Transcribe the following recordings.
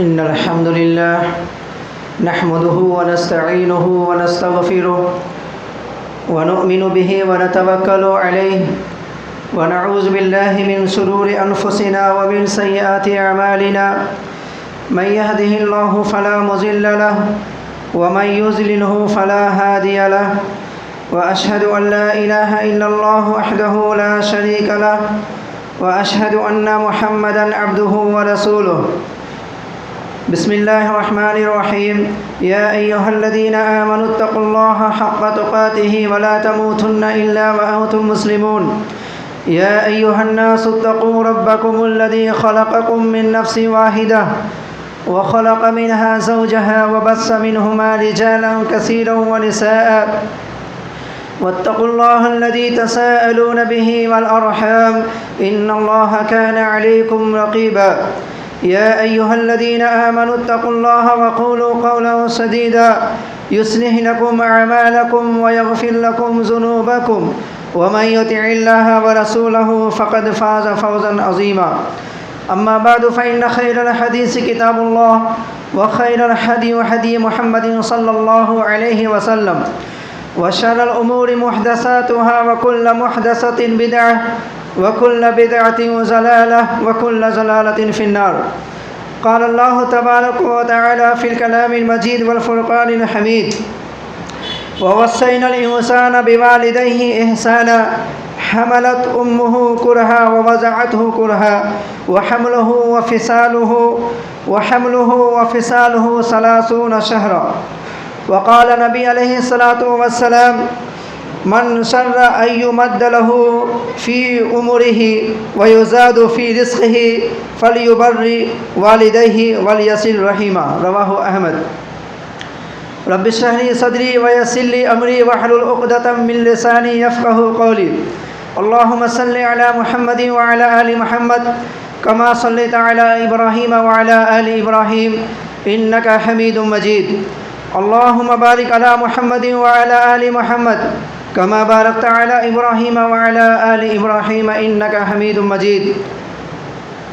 إن الحمد لله نحمده ونستعينه ونستغفره ونؤمن به ونتوكل عليه ونعوذ بالله من شرور أنفسنا ومن سيئات أعمالنا من يهده الله فلا مضل له ومن يضلله فلا هادي له وأشهد أن لا إله إلا الله وحده لا شريك له وأشهد أن محمدًا عبده ورسوله بسم الله الرحمن الرحيم يا أيها الذين آمنوا اتقوا الله حق تقاته ولا تموتن إلا وأنتم مسلمون يا أيها الناس اتقوا ربكم الذي خلقكم من نفس واحدة وخلق منها زوجها وبث منهما رجالا كثيرا ونساء واتقوا الله الذي تساءلون به والأرحام إن الله كان عليكم رقيبا يا أيها الذين آمنوا اتقوا الله وقولوا قولا سديدا يصلح لكم أعمالكم ويغفر لكم ذنوبكم ومن يطع الله ورسوله فقد فاز فوزا عظيما أما بعد فإن خير الحديث كتاب الله وخير الهدي هدي محمد صلى الله عليه وسلم وشر الأمور محدثاتها وكل محدثة بدعة وكل بدعة ضلالة وكل ضلالة في النار قال الله تبارك وتعالى في الكلام المجيد والفرقان الحميد ووصينا الإنسان بوالديه إحسانا حملت أمه كرها ووضعته كرها وحمله وفصاله 30 شهرا وقال النبي عليه الصلاة والسلام من شر أن يمد له في عمره ويزاد في رزقه فليبر والديه وليصل رحمه رواه أحمد رب اشرح لي صدري ويسر لي أمري واحلل عقدة من لساني يفقهوا قولي اللهم صل على محمد وعلى آل محمد كما صليت على إبراهيم وعلى آل إبراهيم إنك حميد مجيد اللهم بارك على محمد وعلى آل محمد كما باركت على إبراهيم وعلى آل إبراهيم إنك حميد مجيد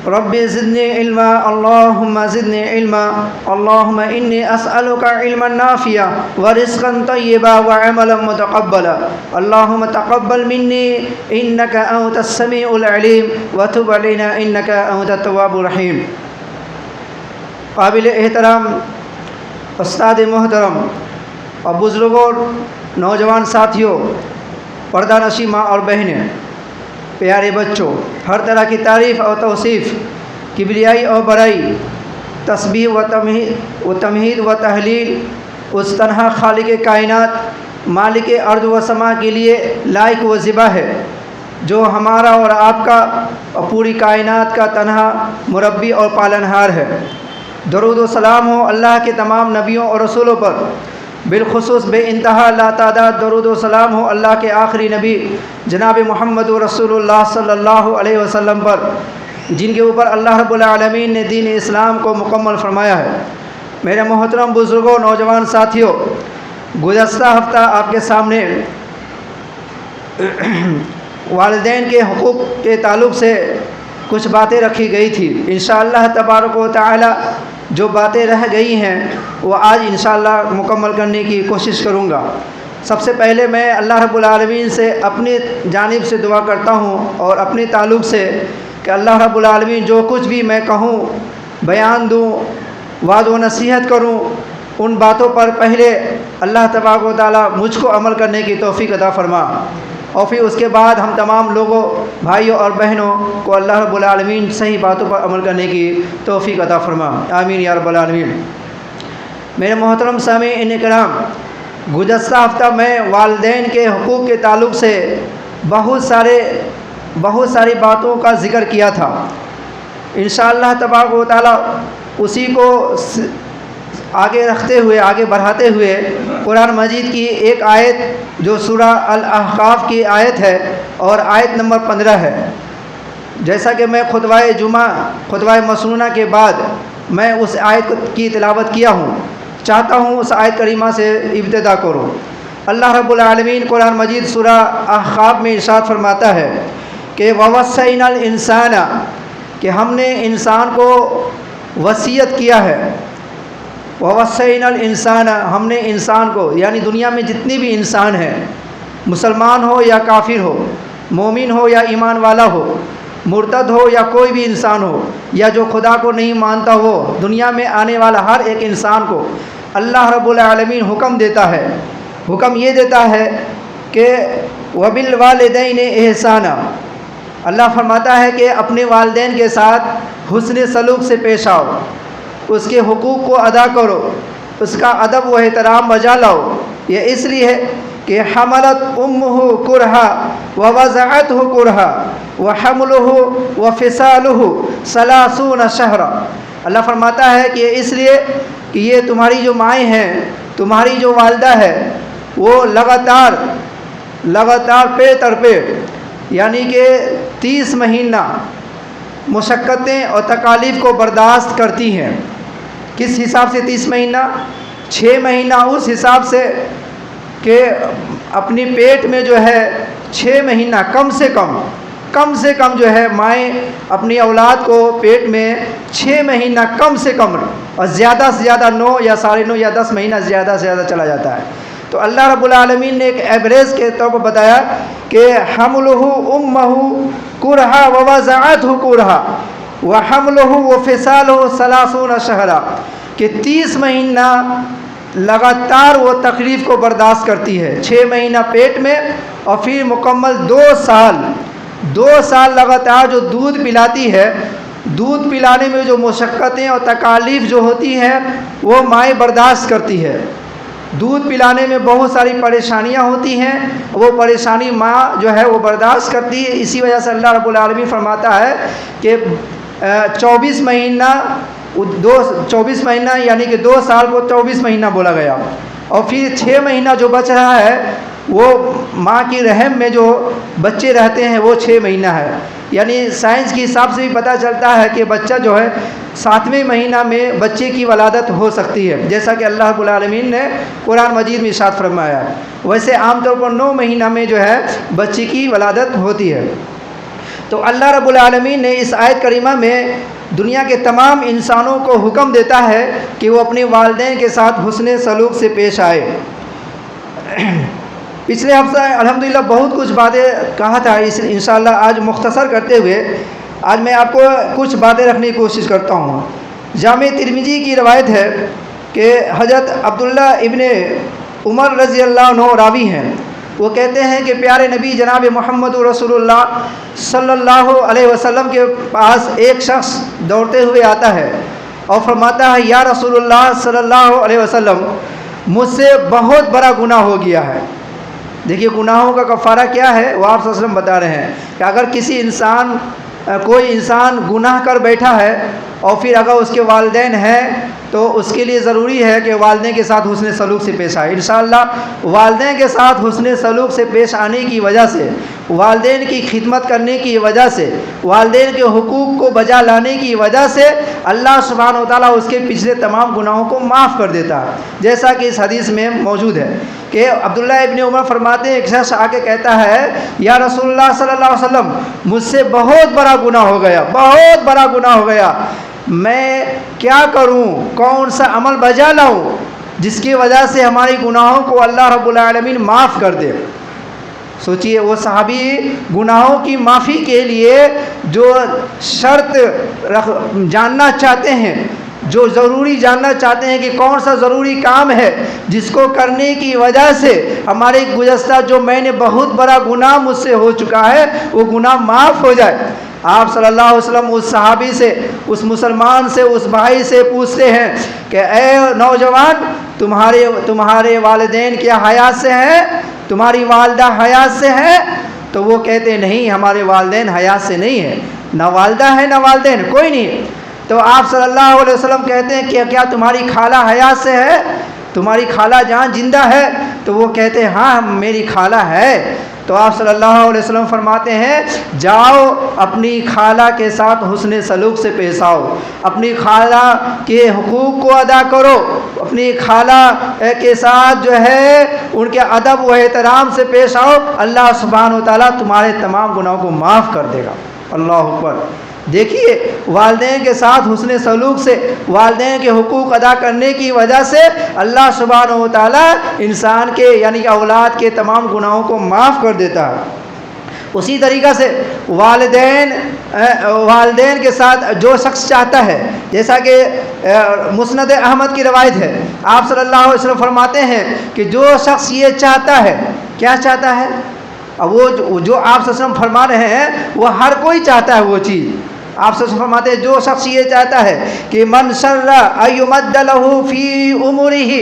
رب زدني علما اللهم زدني علما اللهم إني أسألك علما نافعا ورزقا طيبا وعملا متقبلا اللهم تقبل مني إنك أنت السميع العليم وتب علينا إنك أنت التواب الرحيم قابل احترام استاد محترم اور بزرگوں نوجوان ساتھیوں پردہ نشی ماں اور بہنیں پیارے بچوں ہر طرح کی تعریف اور توصیف کبریائی اور بڑائی تسبیح و تمہید و تحلیل اس تنہا خالق کائنات مالک ارض و سما کے لیے لائق و زبا ہے جو ہمارا اور آپ کا اور پوری کائنات کا تنہا مربی اور پالنہار ہے درود و سلام ہو اللہ کے تمام نبیوں اور رسولوں پر بالخصوص بے انتہا لا تعداد درود و سلام ہو اللہ کے آخری نبی جناب محمد رسول اللہ صلی اللہ علیہ وسلم پر جن کے اوپر اللہ رب العالمین نے دین اسلام کو مکمل فرمایا ہے میرے محترم بزرگوں نوجوان ساتھیوں گزشتہ ہفتہ آپ کے سامنے والدین کے حقوق کے تعلق سے کچھ باتیں رکھی گئی تھی انشاءاللہ تبارک و تعالی جو باتیں رہ گئی ہیں وہ آج انشاءاللہ مکمل کرنے کی کوشش کروں گا سب سے پہلے میں اللہ رب العالمین سے اپنی جانب سے دعا کرتا ہوں اور اپنے تعلق سے کہ اللہ رب العالمین جو کچھ بھی میں کہوں بیان دوں وعظ و نصیحت کروں ان باتوں پر پہلے اللہ تبارک و تعالی مجھ کو عمل کرنے کی توفیق عطا فرما اور پھر اس کے بعد ہم تمام لوگوں بھائیوں اور بہنوں کو اللہ رب العالمین صحیح باتوں پر عمل کرنے کی توفیق عطا فرما آمین یا رب العالمین میرے محترم سامعین کرام گزشتہ ہفتہ میں والدین کے حقوق کے تعلق سے بہت ساری باتوں کا ذکر کیا تھا انشاءاللہ تبارک و تعالی اسی کو آگے رکھتے ہوئے آگے بڑھاتے ہوئے قرآن مجید کی ایک آیت جو سورہ الاحقاف کی آیت ہے اور آیت نمبر 15 ہے جیسا کہ میں خطبہ مسنونہ کے بعد میں اس آیت کی تلاوت کیا ہوں چاہتا ہوں اس آیت کریمہ سے ابتدا کروں اللہ رب العالمین قرآن مجید سورہ احقاف میں ارشاد فرماتا ہے کہ وَوَصَّيْنَا الْإِنسَانَ کہ ہم نے انسان کو وصیت کیا ہے۔ وَوَصَّيْنَا الْإِنسَانَ، ہم نے انسان کو یعنی دنیا میں جتنے بھی انسان ہیں، مسلمان ہو یا کافر ہو، مومن ہو یا ایمان والا ہو، مرتد ہو یا کوئی بھی انسان ہو، یا جو خدا کو نہیں مانتا ہو، دنیا میں آنے والا ہر ایک انسان کو اللہ رب العالمین حکم دیتا ہے، حکم یہ دیتا ہے کہ وَبِالْوَالِدَيْنِ إِحْسَانًا، اللہ فرماتا ہے کہ اپنے والدین کے ساتھ حسن سلوک سے پیش آؤ، اس کے حقوق کو ادا کرو، اس کا ادب و احترام بجا لاؤ۔ یہ اس لیے ہے کہ حملت امہ کرہا ووضعتہ کرہا وحملہ وفصالہ 30 شہرا، اللہ فرماتا ہے کہ اس لیے کہ یہ تمہاری جو مائیں ہیں، تمہاری جو والدہ ہے، وہ لگاتار پے در پے یعنی کہ 30 مہینہ مشقتیں اور تکالیف کو برداشت کرتی ہیں۔ کس حساب سے 30 مہینہ؟ 6 مہینہ اس حساب سے کہ اپنی پیٹ میں جو ہے 6 مہینہ کم سے کم جو ہے مائیں اپنی اولاد کو پیٹ میں 6 مہینہ کم سے کم، اور زیادہ سے زیادہ 9 یا 9.5 یا 10 مہینہ زیادہ سے زیادہ چلا جاتا ہے۔ تو اللہ رب العالمین نے ایک ایوریج کے طور پر بتایا کہ حملہ امہ کرہا ووضعتہ کرہا وحملہ وفصالہ 30 شہرا، کہ 30 مہینہ لگاتار وہ تکلیف کو برداشت کرتی ہے، 6 مہینہ پیٹ میں، اور پھر مکمل 2 سال لگاتار جو دودھ پلاتی ہے، دودھ پلانے میں جو مشقتیں اور تکالیف جو ہوتی ہیں وہ مائیں برداشت کرتی ہے۔ دودھ پلانے میں بہت ساری پریشانیاں ہوتی ہیں، وہ پریشانی ماں جو ہے وہ برداشت کرتی ہے۔ اسی وجہ سے اللہ رب العالمین فرماتا ہے کہ 24 مہینہ یعنی کہ 2 سال کو 24 مہینہ بولا گیا، اور پھر 6 مہینہ جو بچ رہا ہے وہ ماں کی رحم میں جو بچے رہتے ہیں وہ 6 مہینہ ہے۔ یعنی سائنس کے حساب سے بھی پتہ چلتا ہے کہ بچہ جو ہے 7ویں مہینہ میں بچے کی ولادت ہو سکتی ہے، جیسا کہ اللہ رب العالمین نے قرآن مجید میں ارشاد فرمایا ہے۔ ویسے عام طور پر 9 مہینہ میں جو ہے بچے کی ولادت ہوتی ہے۔ تو اللہ رب العالمین نے اس آیت کریمہ میں دنیا کے تمام انسانوں کو حکم دیتا ہے کہ وہ اپنے والدین کے ساتھ حسن سلوک سے پیش آئے۔ پچھلے ہفتہ الحمدللہ بہت کچھ باتیں کہا تھا، انشاءاللہ آج مختصر کرتے ہوئے آج میں آپ کو کچھ باتیں رکھنے کی کوشش کرتا ہوں۔ جامع ترمذی کی روایت ہے کہ حضرت عبداللہ ابن عمر رضی اللہ عنہ راوی ہیں، وہ کہتے ہیں کہ پیارے نبی جناب محمد رسول اللہ صلی اللہ علیہ وسلم کے پاس ایک شخص دوڑتے ہوئے آتا ہے اور فرماتا ہے یا رسول اللہ صلی اللہ علیہ وسلم، مجھ سے بہت بڑا گناہ ہو گیا ہے۔ دیکھیے گناہوں کا کفارہ کیا ہے وہ آپ صلی اللہ علیہ وسلم بتا رہے ہیں کہ اگر کوئی انسان گناہ کر بیٹھا ہے اور پھر اگر اس کے والدین ہیں تو اس کے لیے ضروری ہے کہ والدین کے ساتھ حسن سلوک سے پیش آئے۔ انشاءاللہ والدین کے ساتھ حسن سلوک سے پیش آنے کی وجہ سے، والدین کی خدمت کرنے کی وجہ سے، والدین کے حقوق کو بجا لانے کی وجہ سے اللہ سبحانہ و تعالیٰ اس کے پچھلے تمام گناہوں کو معاف کر دیتا ہے، جیسا کہ اس حدیث میں موجود ہے کہ عبداللہ ابن عمر فرماتے ہیں ایک شخص آ کے کہتا ہے یا رسول اللہ صلی اللہ علیہ وسلم، مجھ سے بہت بڑا گناہ ہو گیا، میں کیا کروں، کون سا عمل بجا لاؤں جس کی وجہ سے ہماری گناہوں کو اللہ رب العالمین معاف کر دے۔ سوچئے وہ صحابی گناہوں کی معافی کے لیے جو شرط جاننا چاہتے ہیں، جو ضروری جاننا چاہتے ہیں کہ کون سا ضروری کام ہے جس کو کرنے کی وجہ سے ہمارے گزشتہ جو میں نے بہت بڑا گناہ مجھ سے ہو چکا ہے وہ گناہ معاف ہو جائے۔ آپ صلی اللہ علیہ وسلم اس صحابی سے، اس مسلمان سے، اس بھائی سے پوچھتے ہیں کہ اے نوجوان، تمہارے والدین کیا حیات سے ہیں؟ تمہاری والدہ حیات سے ہیں؟ تو وہ کہتے نہیں، ہمارے والدین حیات سے نہیں ہیں، نہ والدہ ہے نہ والدین، کوئی نہیں۔ تو آپ صلی اللہ علیہ وسلم کہتے ہیں کہ کیا تمہاری خالہ حیات سے ہے؟ تمہاری خالہ جان زندہ ہے؟ تو وہ کہتے ہیں ہاں میری خالہ ہے۔ تو آپ صلی اللہ علیہ وسلم فرماتے ہیں جاؤ اپنی خالہ کے ساتھ حسن سلوک سے پیش آؤ، اپنی خالہ کے حقوق کو ادا کرو، اپنی خالہ کے ساتھ جو ہے ان کے ادب و احترام سے پیش آؤ، اللہ سبحانہ و تعالیٰ تمہارے تمام گناہوں کو معاف کر دے گا۔ اللہ اکبر۔ دیکھیے والدین کے ساتھ حسن سلوک سے، والدین کے حقوق ادا کرنے کی وجہ سے اللہ سبحانہ و تعالیٰ انسان کے یعنی کہ اولاد کے تمام گناہوں کو معاف کر دیتا ہے۔ اسی طریقہ سے والدین کے ساتھ جو شخص چاہتا ہے، جیسا کہ مسند احمد کی روایت ہے، آپ صلی اللہ علیہ وسلم فرماتے ہیں کہ جو شخص یہ چاہتا ہے، کیا چاہتا ہے؟ اب وہ جو آپ صلی اللہ علیہ وسلم فرما رہے ہیں وہ ہر کوئی چاہتا ہے وہ چیز۔ آپ صلی اللہ علیہ وسلم فرماتے ہیں جو شخص یہ چاہتا ہے کہ من سر ایمد لہ فی عمرہ،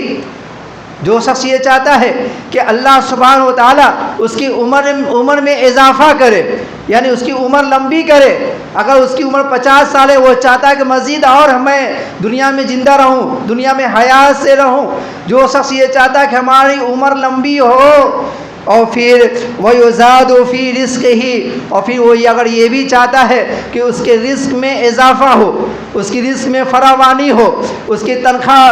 جو شخص یہ چاہتا ہے کہ اللہ سبحانہ و تعالیٰ اس کی عمر میں اضافہ کرے، یعنی اس کی عمر لمبی کرے، اگر اس کی عمر 50 سال ہے وہ چاہتا ہے کہ مزید اور میں دنیا میں زندہ رہوں، دنیا میں حیات سے رہوں، جو شخص یہ چاہتا ہے کہ ہماری عمر لمبی ہو، اور پھر وَيُزَادُ فِي رِزْقِهِ، اور پھر وہ اگر یہ بھی چاہتا ہے کہ اس کے رزق میں اضافہ ہو، اس کی رزق میں فراوانی ہو، اس کی تنخواہ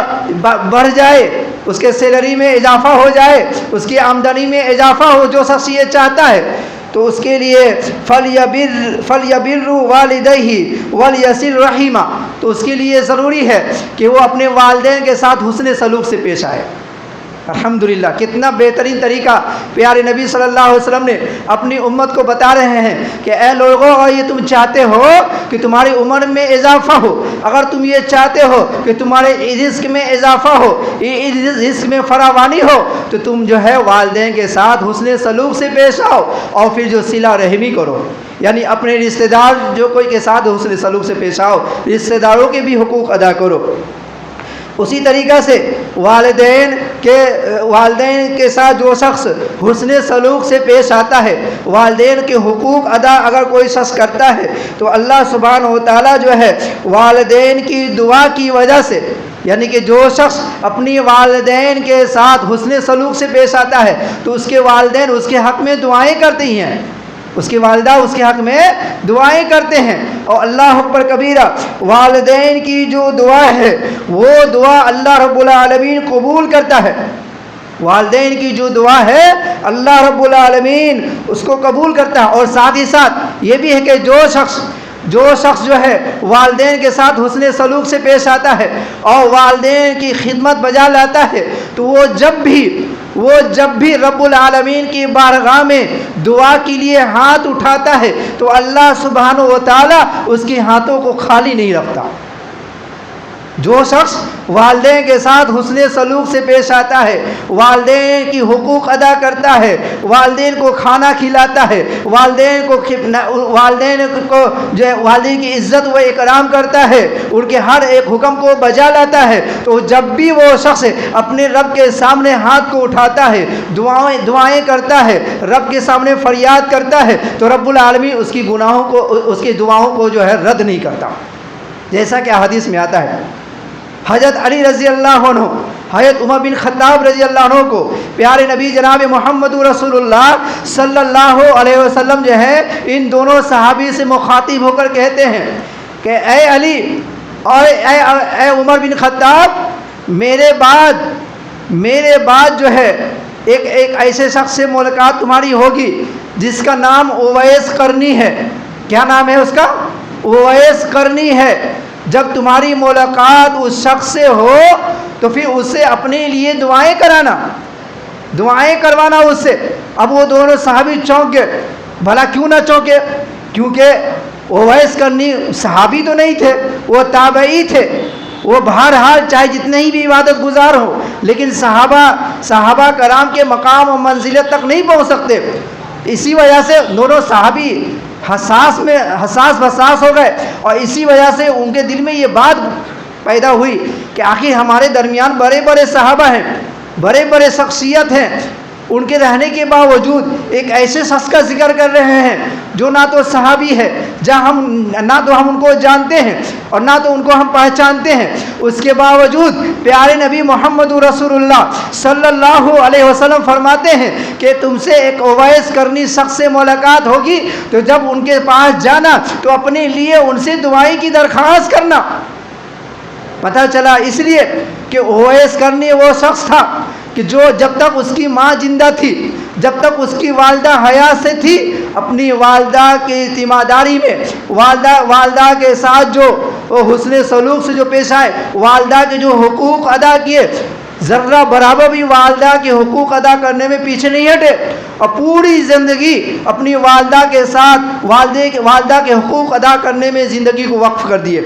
بڑھ جائے، اس کے سیلری میں اضافہ ہو جائے، اس کی آمدنی میں اضافہ ہو، جو شخص یہ چاہتا ہے تو اس کے لیے فَلْيَبِرُّ وَالِدَيْهِ وَلْيَصِلْ رَحِمَهُ، تو اس کے لیے ضروری ہے کہ وہ اپنے والدین کے ساتھ حسن سلوک سے پیش آئے۔ الحمدللہ کتنا بہترین طریقہ پیارے نبی صلی اللہ علیہ وسلم نے اپنی امت کو بتا رہے ہیں کہ اے لوگوں، اور یہ تم چاہتے ہو کہ تمہاری عمر میں اضافہ ہو، اگر تم یہ چاہتے ہو کہ تمہارے رزق میں اضافہ ہو، رزق میں فراوانی ہو، تو تم جو ہے والدین کے ساتھ حسن سلوک سے پیش آؤ، اور پھر جو صلہ رحمی کرو، یعنی اپنے رشتہ دار جو کوئی کے ساتھ حسن سلوک سے پیش آؤ، رشتہ داروں کے بھی حقوق ادا کرو۔ اسی طریقہ سے والدین کے ساتھ جو شخص حسن سلوک سے پیش آتا ہے، والدین کے حقوق ادا اگر کوئی شخص کرتا ہے تو اللہ سبحانہ و تعالیٰ جو ہے والدین کی دعا کی وجہ سے، یعنی کہ جو شخص اپنی والدین کے ساتھ حسن سلوک سے پیش آتا ہے تو اس کے والدین اس کے حق میں دعائیں کرتی ہیں، اس کی والدہ اس کے حق میں دعائیں کرتے ہیں، اور اللہ اکبر کبیرہ، والدین کی جو دعا ہے وہ دعا اللہ رب العالمین قبول کرتا ہے۔ والدین کی جو دعا ہے اللہ رب العالمین اس کو قبول کرتا ہے، اور ساتھ ہی ساتھ یہ بھی ہے کہ جو شخص جو ہے والدین کے ساتھ حسن سلوک سے پیش آتا ہے اور والدین کی خدمت بجا لاتا ہے تو وہ جب بھی رب العالمین کی بارگاہ میں دعا کے لیے ہاتھ اٹھاتا ہے تو اللہ سبحانہ و تعالیٰ اس کے ہاتھوں کو خالی نہیں رکھتا۔ جو شخص والدین کے ساتھ حسن سلوک سے پیش آتا ہے، والدین کی حقوق ادا کرتا ہے، والدین کو کھانا کھلاتا ہے، والدین کی عزت و اکرام کرتا ہے، ان کے ہر ایک حکم کو بجا لاتا ہے، تو جب بھی وہ شخص اپنے رب کے سامنے ہاتھ کو اٹھاتا ہے، دعائیں کرتا ہے، رب کے سامنے فریاد کرتا ہے، تو رب العالمین اس کی گناہوں کو، اس کی دعاؤں کو جو ہے رد نہیں کرتا، جیسا کہ حدیث میں آتا ہے۔ حضرت علی رضی اللہ عنہ، حضرت عمر بن خطاب رضی اللہ عنہ کو پیارے نبی جناب محمد رسول اللہ صلی اللہ علیہ وسلم جو ہے ان دونوں صحابی سے مخاطب ہو کر کہتے ہیں کہ اے علی اور اے عمر بن خطاب، میرے بعد جو ہے ایک ایسے شخص سے ملاقات تمہاری ہوگی جس کا نام اویس قرنی ہے۔ کیا نام ہے اس کا؟ اویس قرنی ہے۔ جب تمہاری ملاقات اس شخص سے ہو تو پھر اس سے اپنے لیے دعائیں کروانا اس سے۔ اب وہ دونوں صحابی چونک گئے۔ بھلا کیوں نہ چونکے؟ کیونکہ اویس قرنی صحابی تو نہیں تھے، وہ تابعی تھے، وہ بہرحال چاہے جتنے ہی بھی عبادت گزار ہو لیکن صحابہ کرام کے مقام و منزلت تک نہیں پہنچ سکتے۔ اسی وجہ سے دونوں صحابی حساس بساس ہو گئے، اور اسی وجہ سے ان کے دل میں یہ بات پیدا ہوئی کہ آخر ہمارے درمیان بڑے بڑے صحابہ ہیں، بڑے بڑے شخصیت ہیں، ان کے رہنے کے باوجود ایک ایسے شخص کا ذکر کر رہے ہیں جو نہ تو صحابی ہے، نہ تو ہم ان کو جانتے ہیں اور نہ تو ان کو ہم پہچانتے ہیں، اس کے باوجود پیارے نبی محمد رسول اللہ صلی اللہ علیہ وسلم فرماتے ہیں کہ تم سے ایک اویس قرنی شخص سے ملاقات ہوگی تو جب ان کے پاس جانا تو اپنے لیے ان سے دعائیں کی درخواست کرنا۔ پتہ چلا اس لیے کہ اویس قرنی وہ شخص تھا کہ جو جب تک اس کی ماں زندہ تھی، جب تک اس کی والدہ حیات سے تھی، اپنی والدہ کی تیمارداری میں والدہ کے ساتھ جو حسن سلوک سے جو پیش آئے، والدہ کے جو حقوق ادا کیے، ذرہ برابر بھی والدہ کے حقوق ادا کرنے میں پیچھے نہیں ہٹے، اور پوری زندگی اپنی والدہ کے ساتھ والدہ کے حقوق ادا کرنے میں زندگی کو وقف کر دیے۔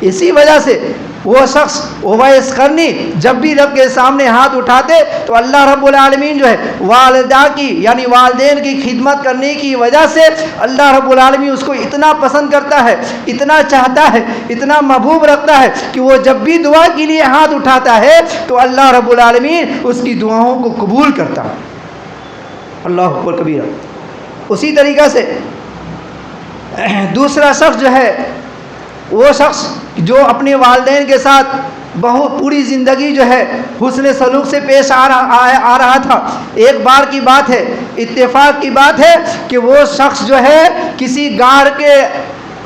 اسی وجہ سے وہ شخص اویس قرنی جب بھی رب کے سامنے ہاتھ اٹھاتے تو اللہ رب العالمین جو ہے والدہ کی یعنی والدین کی خدمت کرنے کی وجہ سے اللہ رب العالمین اس کو اتنا پسند کرتا ہے، اتنا چاہتا ہے، اتنا محبوب رکھتا ہے کہ وہ جب بھی دعا کے لیے ہاتھ اٹھاتا ہے تو اللہ رب العالمین اس کی دعاؤں کو قبول کرتا ہے۔ اللہ اکبر کبیرہ۔ اسی طریقہ سے دوسرا شخص جو ہے وہ شخص جو اپنے والدین کے ساتھ بہت پوری زندگی جو ہے حسن سلوک سے پیش آ رہا تھا۔ ایک بار کی بات ہے، اتفاق کی بات ہے کہ وہ شخص جو ہے کسی غار کے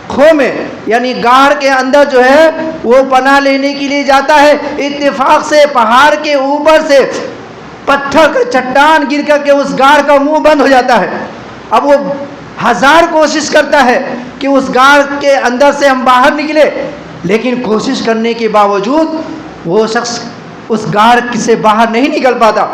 کھو میں یعنی غار کے اندر جو ہے وہ پناہ لینے کے لیے جاتا ہے۔ اتفاق سے پہاڑ کے اوپر سے پتھر کا چٹان گر کر کے اس غار کا منہ بند ہو جاتا ہے۔ اب وہ ہزار کوشش کرتا ہے کہ اس غار کے اندر سے ہم باہر نکلے، لیکن کوشش کرنے کے باوجود وہ شخص اس غار سے باہر نہیں نکل پاتا۔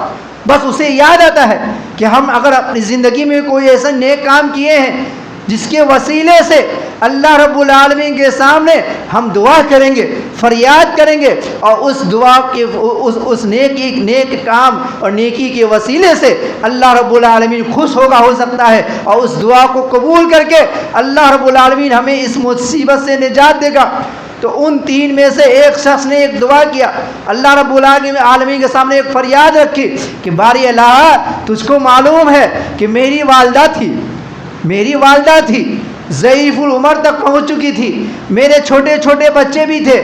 بس اسے یاد آتا ہے کہ ہم اگر اپنی زندگی میں کوئی ایسا نیک کام کیے ہیں جس کے وسیلے سے اللہ رب العالمین کے سامنے ہم دعا کریں گے، فریاد کریں گے، اور اس دعا کے اس نیک کام اور نیکی کے وسیلے سے اللہ رب العالمین خوش ہو سکتا ہے، اور اس دعا کو قبول کر کے اللہ رب العالمین ہمیں اس مصیبت سے نجات دے گا۔ تو ان تین میں سے ایک شخص نے ایک دعا کیا، اللہ رب العالمین کے سامنے ایک فریاد رکھی کہ باری اللہ تجھ کو معلوم ہے کہ میری والدہ تھی، ضعیف العمر تک پہنچ چکی تھی، میرے چھوٹے چھوٹے بچے بھی تھے۔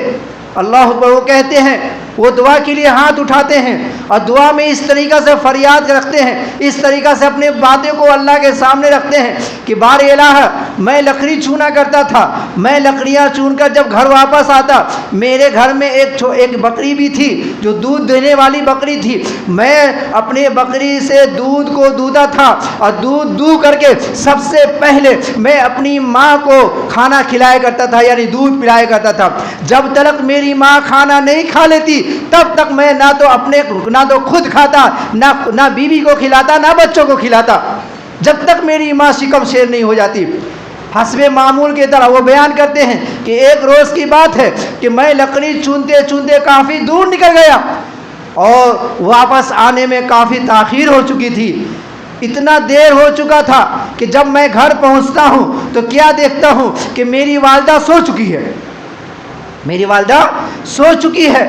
اللہ اکبر۔ وہ کہتے ہیں، وہ دعا کے لیے ہاتھ اٹھاتے ہیں اور دعا میں اس طریقہ سے فریاد رکھتے ہیں، اس طریقہ سے اپنے باتیں کو اللہ کے سامنے رکھتے ہیں کہ بار الہ میں لکڑی چونا کرتا تھا، میں لکڑیاں چون کر جب گھر واپس آتا میرے گھر میں ایک بکری بھی تھی جو دودھ دینے والی بکری تھی، میں اپنے بکری سے دودھ کو دوہتا تھا اور دودھ دو کر کے سب سے پہلے میں اپنی ماں کو کھانا کھلایا کرتا تھا یعنی دودھ پلایا کرتا تھا۔ جب تک میری ماں کھانا نہیں کھا لیتی تب تک میں نہ تو خود کھاتا، نہ بیوی کو کھلاتا، نہ بچوں کو کھلاتا، جب تک میری ماں شکم شیر نہیں ہو جاتی۔ حسب معمول کی طرح وہ بیان کرتے ہیں کہ ایک روز کی بات ہے کہ میں لکڑی چونتے چونتے کافی دور نکل گیا اور واپس آنے میں کافی تاخیر ہو چکی تھی۔ اتنا دیر ہو چکا تھا کہ جب میں گھر پہنچتا ہوں تو کیا دیکھتا ہوں کہ میری والدہ سو چکی ہے۔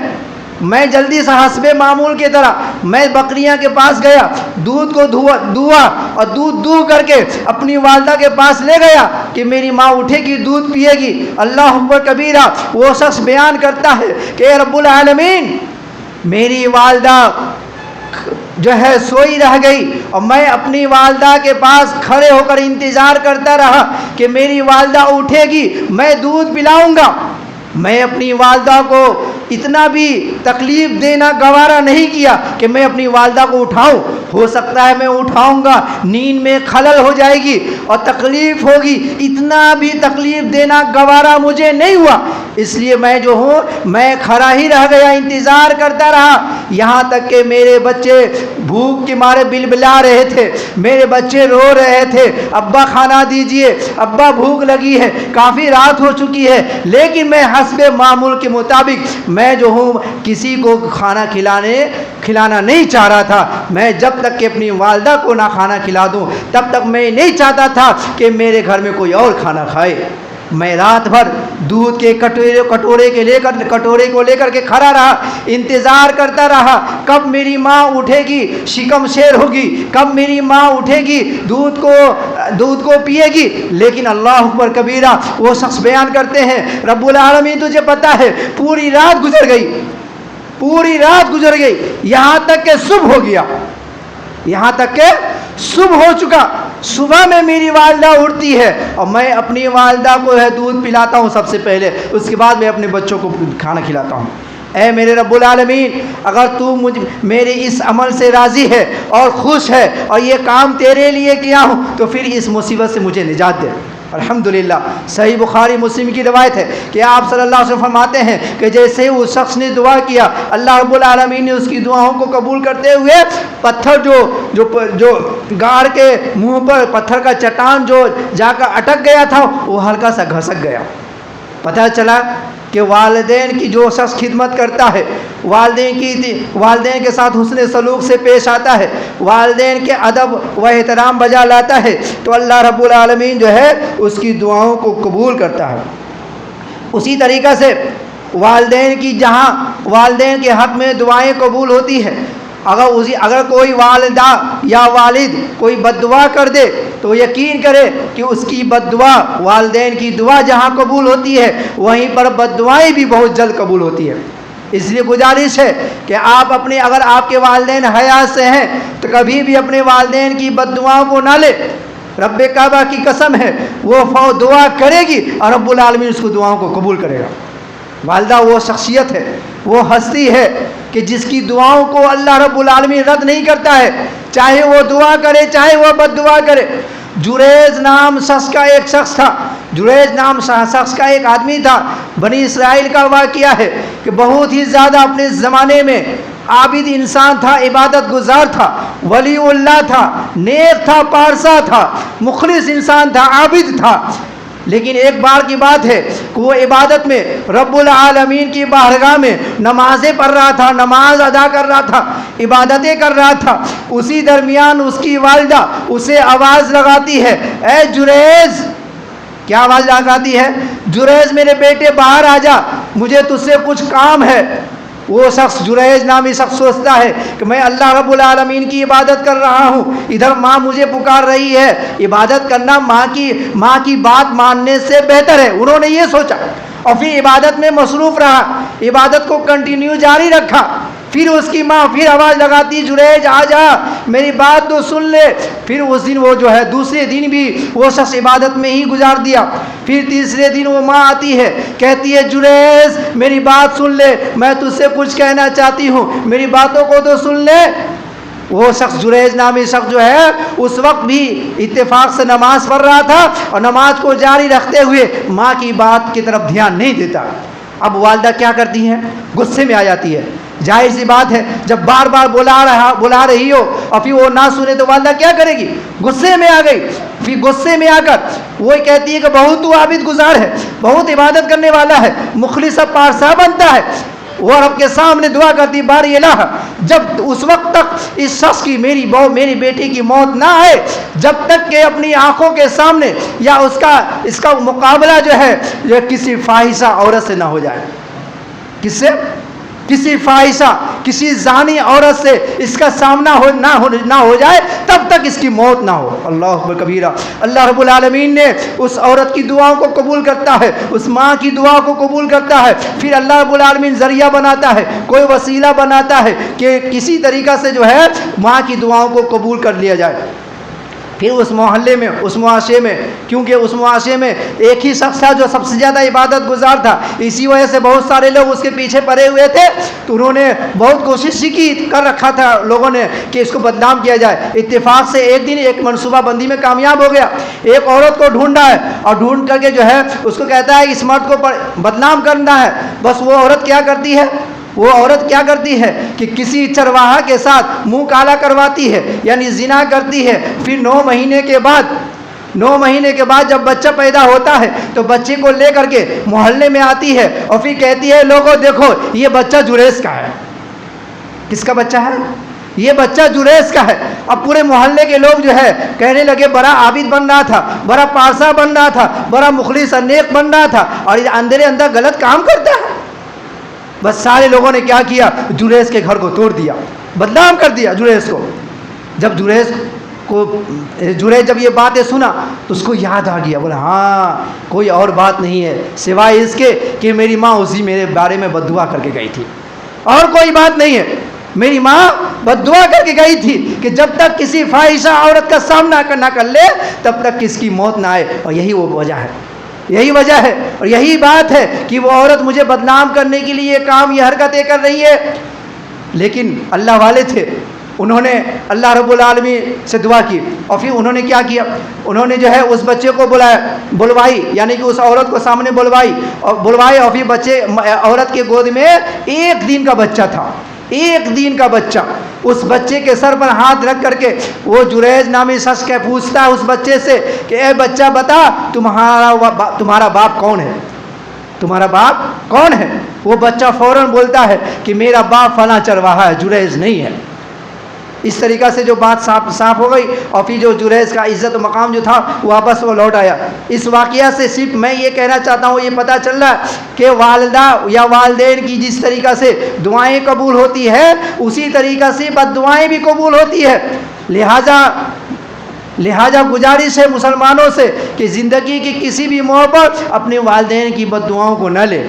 میں جلدی سے حسب معمول کی طرح میں بکریاں کے پاس گیا، دودھ کو دھوا اور دودھ دو کر کے اپنی والدہ کے پاس لے گیا کہ میری ماں اٹھے گی، دودھ پیے گی۔ اللہ اکبر کبیرہ۔ وہ شخص بیان کرتا ہے کہ اے رب العالمین میری والدہ جو ہے سوئی رہ گئی اور میں اپنی والدہ کے پاس کھڑے ہو کر انتظار کرتا رہا کہ میری والدہ اٹھے گی، میں دودھ پلاؤں گا۔ میں اپنی والدہ کو اتنا بھی تکلیف دینا گوارا نہیں کیا کہ میں اپنی والدہ کو اٹھاؤں۔ ہو سکتا ہے میں اٹھاؤں گا نیند میں خلل ہو جائے گی اور تکلیف ہوگی، اتنا بھی تکلیف دینا گوارا مجھے نہیں ہوا، اس لیے میں جو ہوں میں کھڑا ہی رہ گیا، انتظار کرتا رہا، یہاں تک کہ میرے بچے بھوک کے مارے بلبلا رہے تھے، میرے بچے رو رہے تھے، ابا کھانا دیجئے، ابا بھوک لگی ہے، کافی رات ہو چکی ہے، لیکن میں حسب معمول کے مطابق میں جو ہوں کسی کو کھانا کھلانا نہیں چاہ رہا تھا۔ میں جب تک کہ اپنی والدہ کو نہ کھانا کھلا دوں تب تک میں نہیں چاہتا تھا کہ میرے گھر میں کوئی اور کھانا کھائے۔ میں رات بھر دودھ کے کٹورے کو لے کر کے کھڑا رہا، انتظار کرتا رہا کب میری ماں اٹھے گی، شکم شیر ہوگی، کب میری ماں اٹھے گی، دودھ کو پیے گی۔ لیکن اللہ اکبر کبیرہ وہ شخص بیان کرتے ہیں رب العالمین تجھے پتا ہے پوری رات گزر گئی یہاں تک کہ صبح ہو گیا، یہاں تک کہ صبح ہو چکا۔ صبح میں میری والدہ اٹھتی ہے اور میں اپنی والدہ کو دودھ پلاتا ہوں سب سے پہلے، اس کے بعد میں اپنے بچوں کو کھانا کھلاتا ہوں۔ اے میرے رب العالمین، اگر تو میرے اس عمل سے راضی ہے اور خوش ہے اور یہ کام تیرے لیے کیا ہوں تو پھر اس مصیبت سے مجھے نجات دے۔ الحمدللہ، صحیح بخاری مسلم کی روایت ہے کہ آپ صلی اللہ علیہ وسلم فرماتے ہیں کہ جیسے اس شخص نے دعا کیا، اللہ رب العالمین نے اس کی دعاؤں کو قبول کرتے ہوئے پتھر جو گاڑ کے منہ پر پتھر کا چٹان جو جا کر اٹک گیا تھا وہ ہلکا سا گھسک گیا۔ پتہ چلا کہ والدین کی جو شخص خدمت کرتا ہے، والدین کے ساتھ حسن سلوک سے پیش آتا ہے، والدین کے ادب و احترام بجا لاتا ہے تو اللہ رب العالمین جو ہے اس کی دعاؤں کو قبول کرتا ہے۔ اسی طریقہ سے والدین کے حق میں دعائیں قبول ہوتی ہیں۔ اگر کوئی والدہ یا والد کوئی بد دعا کر دے تو یقین کرے کہ اس کی بد دعا، والدین کی دعا جہاں قبول ہوتی ہے وہیں پر بد دعائیں بھی بہت جلد قبول ہوتی ہے۔ اس لیے گزارش ہے کہ اگر آپ کے والدین حیات سے ہیں تو کبھی بھی اپنے والدین کی بد دعاؤں کو نہ لے۔ رب کعبہ کی قسم ہے، وہ دعا کرے گی اور رب العالمین اس کو دعاؤں کو قبول کرے گا۔ والدہ وہ شخصیت ہے، وہ ہستی ہے کہ جس کی دعاؤں کو اللہ رب العالمین رد نہیں کرتا ہے، چاہے وہ دعا کرے چاہے وہ بد دعا کرے۔ جریج نام شخص کا ایک آدمی تھا، بنی اسرائیل کا واقعہ ہے کہ بہت ہی زیادہ اپنے زمانے میں عابد انسان تھا، عبادت گزار تھا، ولی اللہ تھا، نیک تھا، پارسا تھا، مخلص انسان تھا، عابد تھا۔ لیکن ایک بار کی بات ہے کہ وہ عبادت میں رب العالمین کی بارگاہ میں نمازیں پڑھ رہا تھا، نماز ادا کر رہا تھا، عبادتیں کر رہا تھا۔ اسی درمیان اس کی والدہ اسے آواز لگاتی ہے، اے جریج! کیا آواز لگاتی ہے؟ جریج میرے بیٹے باہر آ جا، مجھے تجھ سے کچھ کام ہے۔ وہ شخص، جریج نامی شخص، سوچتا ہے کہ میں اللہ رب العالمین کی عبادت کر رہا ہوں، ادھر ماں مجھے پکار رہی ہے، عبادت کرنا ماں کی بات ماننے سے بہتر ہے۔ انہوں نے یہ سوچا اور پھر عبادت میں مصروف رہا، عبادت کو کنٹینیو جاری رکھا۔ پھر اس کی ماں پھر آواز لگاتی، جریج آ جا، میری بات تو سن لے۔ پھر اس دن دوسرے دن بھی وہ شخص عبادت میں ہی گزار دیا۔ پھر تیسرے دن وہ ماں آتی ہے، کہتی ہے، جریج میری بات سن لے، میں تجھ سے کچھ کہنا چاہتی ہوں، میری باتوں کو تو سن لے۔ وہ شخص، جریج نامی شخص جو ہے، اس وقت بھی اتفاق سے نماز پڑھ رہا تھا اور نماز کو جاری رکھتے ہوئے ماں کی بات کی طرف دھیان نہیں دیتا۔ اب والدہ کیا کرتی ہیں؟ غصے میں آ جاتی ہے۔ ظاہر سی بات ہے، جب بار بار بلا رہی ہو اور پھر وہ نہ سنے تو والدہ کیا کرے گی؟ غصے میں آ گئی۔ پھر غصے میں آ کر وہ کہتی ہے کہ بہت تو عابد گزار ہے، بہت عبادت کرنے والا ہے، مخلص پارسا بنتا ہے۔ وہ رب کے سامنے دعا کرتی، باری الہ، جب اس وقت تک اس شخص کی، میری بیٹی کی موت نہ آئے، جب تک کہ اپنی آنکھوں کے سامنے یا اس کا مقابلہ جو ہے یہ کسی فاحشہ عورت سے نہ ہو جائے۔ کس سے؟ کسی فاحشہ، کسی زانی عورت سے اس کا سامنا نہ ہو جائے، تب تک اس کی موت نہ ہو۔ اللہ اکبر کبیرہ۔ اللہ رب العالمین نے اس عورت کی دعاؤں کو قبول کرتا ہے، اس ماں کی دعا کو قبول کرتا ہے۔ پھر اللہ رب العالمین ذریعہ بناتا ہے، کوئی وسیلہ بناتا ہے کہ کسی طریقہ سے جو ہے ماں کی دعاؤں کو قبول کر لیا جائے۔ پھر اس محلے میں، اس معاشرے میں، کیونکہ اس معاشرے میں ایک ہی شخص تھا جو سب سے زیادہ عبادت گزار تھا، اسی وجہ سے بہت سارے لوگ اس کے پیچھے پڑے ہوئے تھے، تو انہوں نے بہت کوشش کر رکھا تھا لوگوں نے کہ اس کو بدنام کیا جائے۔ اتفاق سے ایک دن ایک منصوبہ بندی میں کامیاب ہو گیا۔ ایک عورت کو ڈھونڈا ہے اور ڈھونڈ کر کے جو ہے اس کو کہتا ہے اس مرد کو بدنام کرنا ہے۔ بس وہ عورت کیا کرتی ہے کہ کسی چرواہا کے ساتھ منہ کالا کرواتی ہے، یعنی زنا کرتی ہے۔ پھر 9 مہینے کے بعد جب بچہ پیدا ہوتا ہے تو بچے کو لے کر کے محلے میں آتی ہے اور پھر کہتی ہے، لوگوں دیکھو یہ بچہ جریج کا ہے۔ کس کا بچہ ہے؟ یہ بچہ جریج کا ہے۔ اب پورے محلے کے لوگ جو ہے کہنے لگے بڑا عابد بن رہا تھا، بڑا پارسا بن رہا تھا، بڑا مخلص نیک بن رہا تھا، اور اندر غلط کام کرتا ہے۔ بس سارے لوگوں نے کیا کیا؟ جریج کے گھر کو توڑ دیا، بدنام کر دیا جریج کو۔ جب جریج جب یہ باتیں سنا تو اس کو یاد آ گیا، بولا ہاں کوئی اور بات نہیں ہے سوائے اس کے کہ میری ماں اسی میرے بارے میں بد دعا کر کے گئی تھی، اور کوئی بات نہیں ہے۔ میری ماں بد دعا کر کے گئی تھی کہ جب تک کسی فاحشہ عورت کا سامنا نہ کر لے تب تک اس کی موت نہ آئے، اور یہی وہ وجہ ہے۔ یہی وجہ ہے اور یہی بات ہے کہ وہ عورت مجھے بدنام کرنے کے لیے یہ کام یہ حرکتیں کر رہی ہے. لیکن اللہ والے تھے, انہوں نے اللہ رب العالمین سے دعا کی اور پھر انہوں نے کیا کیا, انہوں نے جو ہے اس بچے کو بلوائی, یعنی کہ اس عورت کو سامنے بلوائی اور پھر عورت کے گود میں 1 دن کا بچہ تھا, 1 دن کا بچہ. اس بچے کے سر پر ہاتھ رکھ کر کے وہ جریج نامی شخص کے پوچھتا ہے اس بچے سے کہ اے بچہ بتا تمہارا باپ کون ہے, تمہارا باپ کون ہے؟ وہ بچہ فوراً بولتا ہے کہ میرا باپ فلاں چرواہا ہے, جریج نہیں ہے. اس طریقہ سے جو بات صاف ہو گئی اور پھر جو جریج کا عزت و مقام جو تھا واپس وہ لوٹ آیا. اس واقعہ سے صرف میں یہ کہنا چاہتا ہوں, یہ پتہ چل رہا ہے کہ والدہ یا والدین کی جس طریقہ سے دعائیں قبول ہوتی ہے اسی طریقہ سے بد دعائیں بھی قبول ہوتی ہے. لہٰذا گزارش ہے مسلمانوں سے کہ زندگی کی کسی بھی موڑ پر اپنے والدین کی بد دعاؤں کو نہ لیں,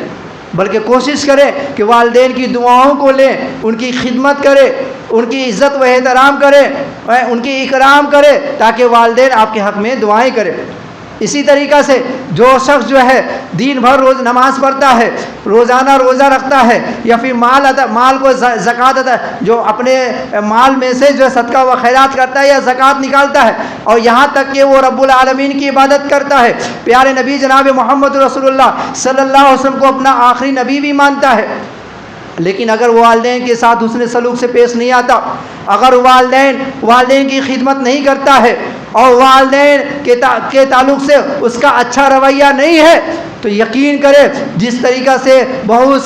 بلکہ کوشش کرے کہ والدین کی دعاؤں کو لیں, ان کی خدمت کرے, ان کی عزت و احترام کرے, ان کی اکرام کرے تاکہ والدین آپ کے حق میں دعائیں کرے. اسی طریقہ سے جو شخص جو ہے دن بھر روز نماز پڑھتا ہے, روزانہ روزہ رکھتا ہے, یا پھر مال کو زکوٰۃ جو اپنے مال میں سے جو صدقہ و خیرات کرتا ہے یا زکوٰۃ نکالتا ہے, اور یہاں تک کہ وہ رب العالمین کی عبادت کرتا ہے, پیارے نبی جناب محمد رسول اللہ صلی اللہ علیہ وسلم کو اپنا آخری نبی بھی مانتا ہے, لیکن اگر والدین کے ساتھ حسن سلوک سے پیش نہیں آتا, اگر والدین کی خدمت نہیں کرتا ہے اور والدین کے تعلق سے اس کا اچھا رویہ نہیں ہے, تو یقین کرے جس طریقہ سے بہت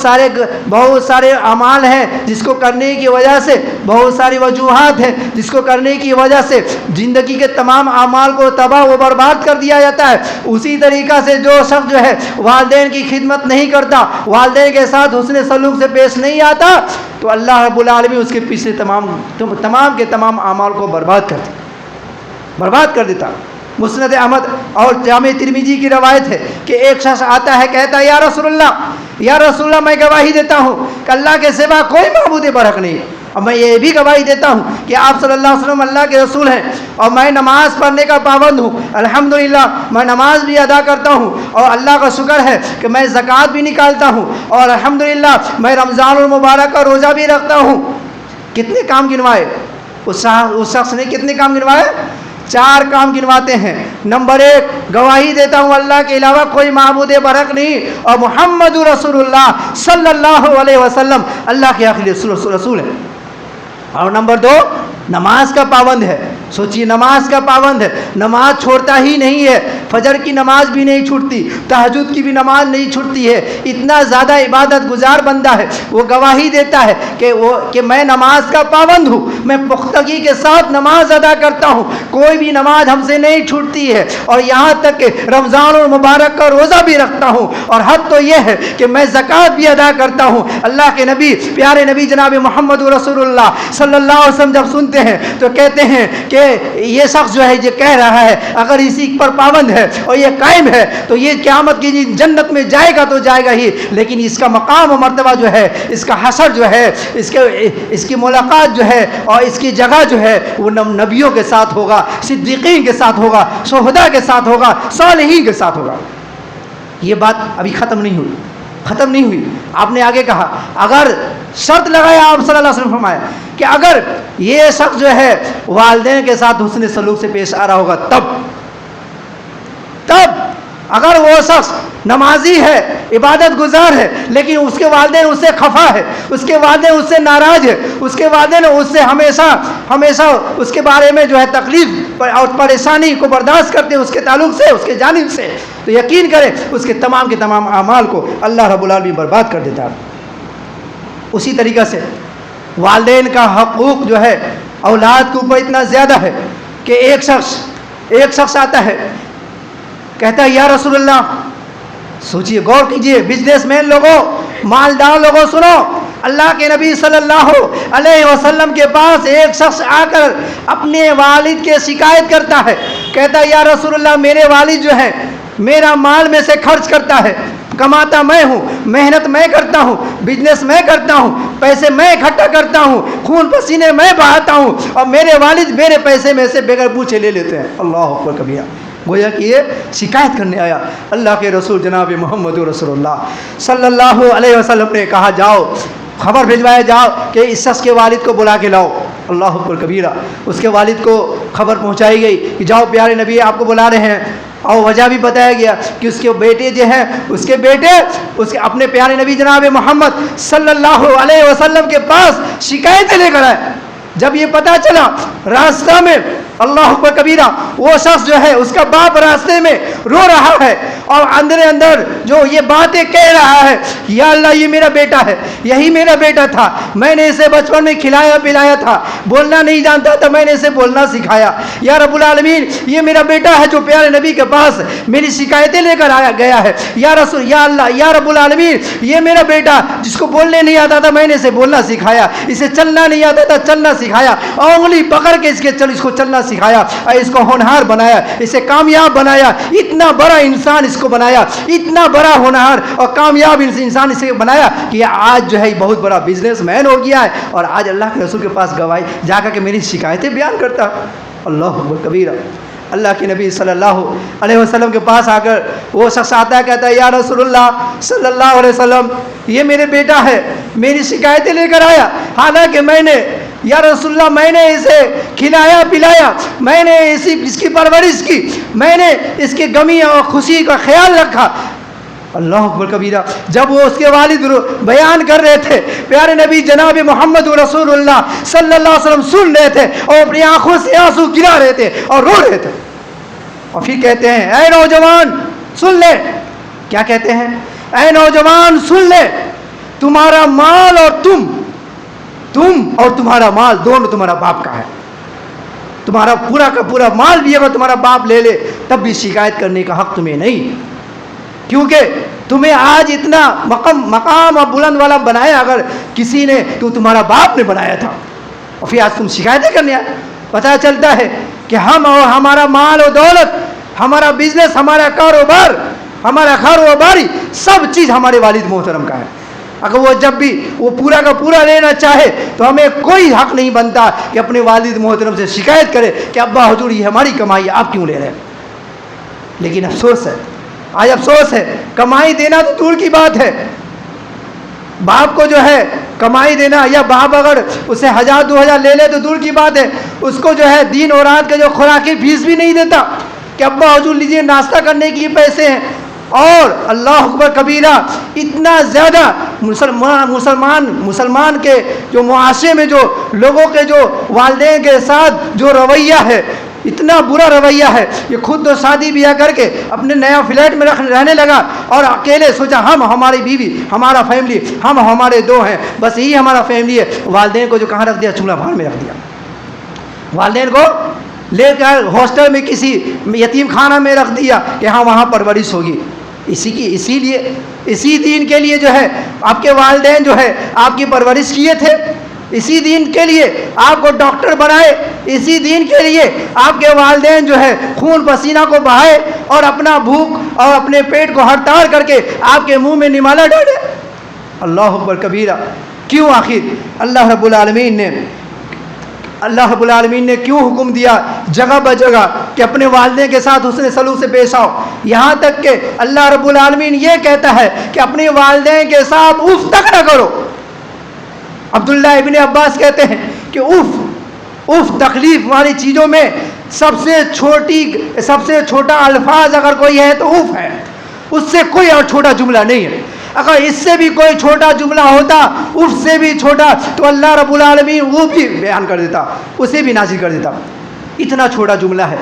سارے اعمال ہیں جس کو کرنے کی وجہ سے, بہت ساری وجوہات ہیں جس کو کرنے کی وجہ سے زندگی کے تمام اعمال کو تباہ و برباد کر دیا جاتا ہے, اسی طریقہ سے جو شخص جو ہے والدین کی خدمت نہیں کرتا, والدین کے ساتھ حسن سلوک سے پیش نہیں آتا, تو اللہ رب العالمین اس کے پیچھے تمام کے تمام اعمال کو برباد کر دیتا. مسند احمد اور جامع ترمذی کی روایت ہے کہ ایک شخص آتا ہے, کہتا ہے یا رسول اللہ میں گواہی دیتا ہوں کہ اللہ کے سوا کوئی معبود برحق نہیں, اور میں یہ بھی گواہی دیتا ہوں کہ آپ صلی اللہ علیہ وسلم اللہ کے رسول ہیں, اور میں نماز پڑھنے کا پابند ہوں, الحمدللہ میں نماز بھی ادا کرتا ہوں, اور اللہ کا شکر ہے کہ میں زکوٰۃ بھی نکالتا ہوں, اور الحمدللہ میں رمضان المبارک کا روزہ بھی رکھتا ہوں. کتنے کام گنوائے اس شخص نے, کتنے کام گنوائے؟ 4 کام گنواتے ہیں. نمبر 1, گواہی دیتا ہوں اللہ کے علاوہ کوئی معبود برحق نہیں, اور محمد رسول اللہ صلی اللہ علیہ وسلم اللہ کے آخری رسول ہے. اور نمبر 2, نماز کا پابند ہے. سوچیے, نماز کا پابند ہے, نماز چھوڑتا ہی نہیں ہے, فجر کی نماز بھی نہیں چھوٹتی, تہجد کی بھی نماز نہیں چھوٹتی ہے, اتنا زیادہ عبادت گزار بندہ ہے. وہ گواہی دیتا ہے کہ میں نماز کا پابند ہوں, میں پختگی کے ساتھ نماز ادا کرتا ہوں, کوئی بھی نماز ہم سے نہیں چھوٹتی ہے, اور یہاں تک کہ رمضان المبارک کا روزہ بھی رکھتا ہوں, اور حد تو یہ ہے کہ میں زکوٰۃ بھی ادا کرتا ہوں. اللہ کے نبی, پیارے نبی جناب محمد رسول اللہ صلی اللہ علیہ وسلم جب سنتے ہیں تو کہتے ہیں کہ یہ شخص جو ہے یہ کہہ رہا ہے اگر اسی پر پابند ہے اور یہ قائم ہے تو یہ قیامت کی جنت میں جائے گا تو جائے گا ہی, لیکن اس کا مقام و مرتبہ جو ہے, اس کا حشر جو ہے, اس کی ملاقات جو ہے اور اس کی جگہ جو ہے وہ نبیوں کے ساتھ ہوگا, صدیقین کے ساتھ ہوگا, شہداء کے ساتھ ہوگا, صالحین کے ساتھ ہوگا. یہ بات ابھی ختم نہیں ہوئی. آپ نے آگے کہا, اگر شرط لگایا آپ صلی اللہ علیہ وسلم فرمایا کہ اگر یہ شخص جو ہے والدین کے ساتھ حسن سلوک سے پیش آ رہا ہوگا, تب اگر وہ شخص نمازی ہے, عبادت گزار ہے, لیکن اس کے والدین اس سے خفا ہے, اس کے والدین اس سے ناراض ہے, اس کے والدین اس سے ہمیشہ اس کے بارے میں جو ہے تکلیف اور پریشانی کو برداشت کرتے ہیں اس کے تعلق سے, اس کے جانب سے, تو یقین کرے اس کے تمام اعمال کو اللہ رب العالمین برباد کر دیتا ہے. اسی طریقہ سے والدین کا حقوق جو ہے اولاد کے اوپر اتنا زیادہ ہے کہ ایک شخص آتا ہے, کہتا ہے یا رسول اللہ, سوچئے, غور کیجئے, بزنس مین لوگوں, مالدار لوگوں, سنو, اللہ کے نبی صلی اللہ علیہ وسلم کے پاس ایک شخص آ کر اپنے والد کے شکایت کرتا ہے, کہتا ہے یا رسول اللہ, میرے والد جو ہے میرا مال میں سے خرچ کرتا ہے, کماتا میں ہوں, محنت میں کرتا ہوں, بزنس میں کرتا ہوں, پیسے میں اکٹھا کرتا ہوں, خون پسینے میں بہاتا ہوں, اور میرے والد میرے پیسے میں سے بغیر پوچھے لے لیتے ہیں. اللہ اکبر کبیرہ. گویا کہ یہ شکایت کرنے آیا. اللہ کے رسول جناب محمد رسول اللہ صلی اللہ علیہ وسلم نے کہا جاؤ خبر بھیجوایا جاؤ کہ اس شخص کے والد کو بلا کے لاؤ. اللہ اکبر کبیرہ. اس کے والد کو خبر پہنچائی گئی کہ جاؤ پیارے نبی آپ کو بلا رہے ہیں. اور وجہ بھی بتایا گیا کہ اس کے بیٹے جو ہیں اس کے اپنے پیارے نبی جناب محمد صلی اللہ علیہ وسلم کے پاس شکایتیں لے کر آئے. جب یہ پتہ چلا راستہ میں اللہ اکبر کبیرہ وہ شخص جو ہے اس کا باپ راستے میں رو رہا ہے اور اندر جو یہ باتیں کہہ رہا ہے یا اللہ یہ میرا بیٹا ہے, یہی میرا بیٹا تھا, میں نے اسے بچپن میں کھلایا پلایا تھا, بولنا نہیں جانتا تھا میں نے اسے بولنا سکھایا. یا رب العالمین یہ میرا بیٹا ہے جو پیارے نبی کے پاس میری شکایتیں لے کر آیا گیا ہے. یا رسول یا اللہ یا رب العالمین یہ میرا بیٹا جس کو بولنے نہیں آتا تھا میں نے اسے بولنا سکھایا, اسے چلنا نہیں آتا تھا چلنا سکھایا, انگلی پکڑ کے اس کو چلنا سکھایا, اس کو ہونہار بنایا, اسے کامیاب بنایا, اتنا بڑا انسان اس کو بنایا, اتنا بڑا ہونہار اور کامیاب انسان اسے بنایا کہ آج جو ہے بہت بڑا بزنس مین ہو گیا ہے اور آج اللہ کے رسول کے پاس گواہی جا کر کے میری شکایتیں بیان کرتا. اللہ اکبر کبیرہ. اللہ کے نبی صلی اللہ علیہ وسلم کے پاس آ کر وہ شخص آتا ہے کہتا ہے یا رسول اللہ صلی اللہ علیہ وسلم یہ میرے بیٹا ہے, میری شکایتیں لے کر آیا, حالانکہ میں نے یا رسول اللہ میں نے اسے کھلایا پلایا, میں نے اس کی پرورش کی, میں نے اس کی غمی اور خوشی کا خیال رکھا. اللہ اکبر کبیرہ. جب وہ اس کے والد بیان کر رہے تھے پیارے نبی جناب محمد رسول اللہ صلی اللہ علیہ وسلم سن رہے تھے اور اپنی آنکھوں سے آنسو گرا رہے تھے اور رو رہے تھے. اور پھر کہتے ہیں اے نوجوان سن لے. کیا کہتے ہیں؟ اے نوجوان سن لے, تمہارا مال اور تم اور تمہارا مال دونوں تمہارا باپ کا ہے. تمہارا پورا کا پورا مال بھی اگر تمہارا باپ لے لے تب بھی شکایت کرنے کا حق تمہیں نہیں, کیونکہ تمہیں آج اتنا مقام اور بلند والا بنایا اگر کسی نے تو تمہارا باپ نے بنایا تھا, اور پھر آج تم شکایتیں کرنے آئے. پتہ چلتا ہے کہ ہم اور ہمارا مال و دولت, ہمارا بزنس, ہمارا کاروبار, ہمارا کاروباری سب چیز ہمارے والد محترم کا ہے. اگر وہ جب بھی وہ پورا کا پورا لینا چاہے تو ہمیں کوئی حق نہیں بنتا کہ اپنے والد محترم سے شکایت کرے کہ ابا حضور یہ ہماری کمائی ہے آپ کیوں لے رہے ہیں. لیکن افسوس ہے, آج افسوس ہے, کمائی دینا تو دور کی بات ہے, باپ کو جو ہے کمائی دینا یا باپ اگر اسے 1000-2000 لے لے تو دور کی بات ہے, اس کو جو ہے دین اور رات کا جو خوراکی فیس بھی نہیں دیتا کہ ابا حضور لیجیے ناشتہ کرنے کے پیسے ہیں. اور اللہ اکبر کبیرہ اتنا زیادہ مسلمان کے جو معاشرے میں جو لوگوں کے جو والدین کے ساتھ جو رویہ ہے اتنا برا رویہ ہے. یہ خود تو شادی بیاہ کر کے اپنے نیا فلیٹ میں رہنے لگا اور اکیلے سوچا ہم ہماری بیوی ہمارا فیملی ہم ہمارے دو ہیں بس یہی ہمارا فیملی ہے. والدین کو جو کہاں رکھ دیا, چولہا بھاڑ میں رکھ دیا. والدین کو لے کر ہاسٹل میں کسی یتیم خانہ میں رکھ دیا کہ ہاں وہاں پرورش ہوگی. اسی دین کے لیے جو ہے آپ کے والدین جو ہے آپ کی پرورش کیے تھے, اسی دین کے لیے آپ کو ڈاکٹر بنائے, اسی دین کے لیے آپ کے والدین جو ہے خون پسینہ کو بہائے اور اپنا بھوک اور اپنے پیٹ کو ہڑتال کر کے آپ کے منہ میں نمالا ڈالے. اللہ اکبر کبیرہ. کیوں آخر اللہ رب العالمین نے کیوں حکم دیا جگہ بجگہ کہ اپنے والدین کے ساتھ حسن سلوک سے پیش آؤ, یہاں تک کہ اللہ رب العالمین یہ کہتا ہے کہ اپنے والدین کے ساتھ اف تک نہ کرو. عبداللہ ابن عباس کہتے ہیں کہ اف تکلیف والی چیزوں میں سب سے چھوٹا الفاظ اگر کوئی ہے تو اف ہے, اس سے کوئی اور چھوٹا جملہ نہیں ہے. اگر اس سے بھی کوئی چھوٹا جملہ ہوتا اف سے بھی چھوٹا تو اللہ رب العالمین وہ بھی بیان کر دیتا, اسے بھی نازل کر دیتا. اتنا چھوٹا جملہ ہے.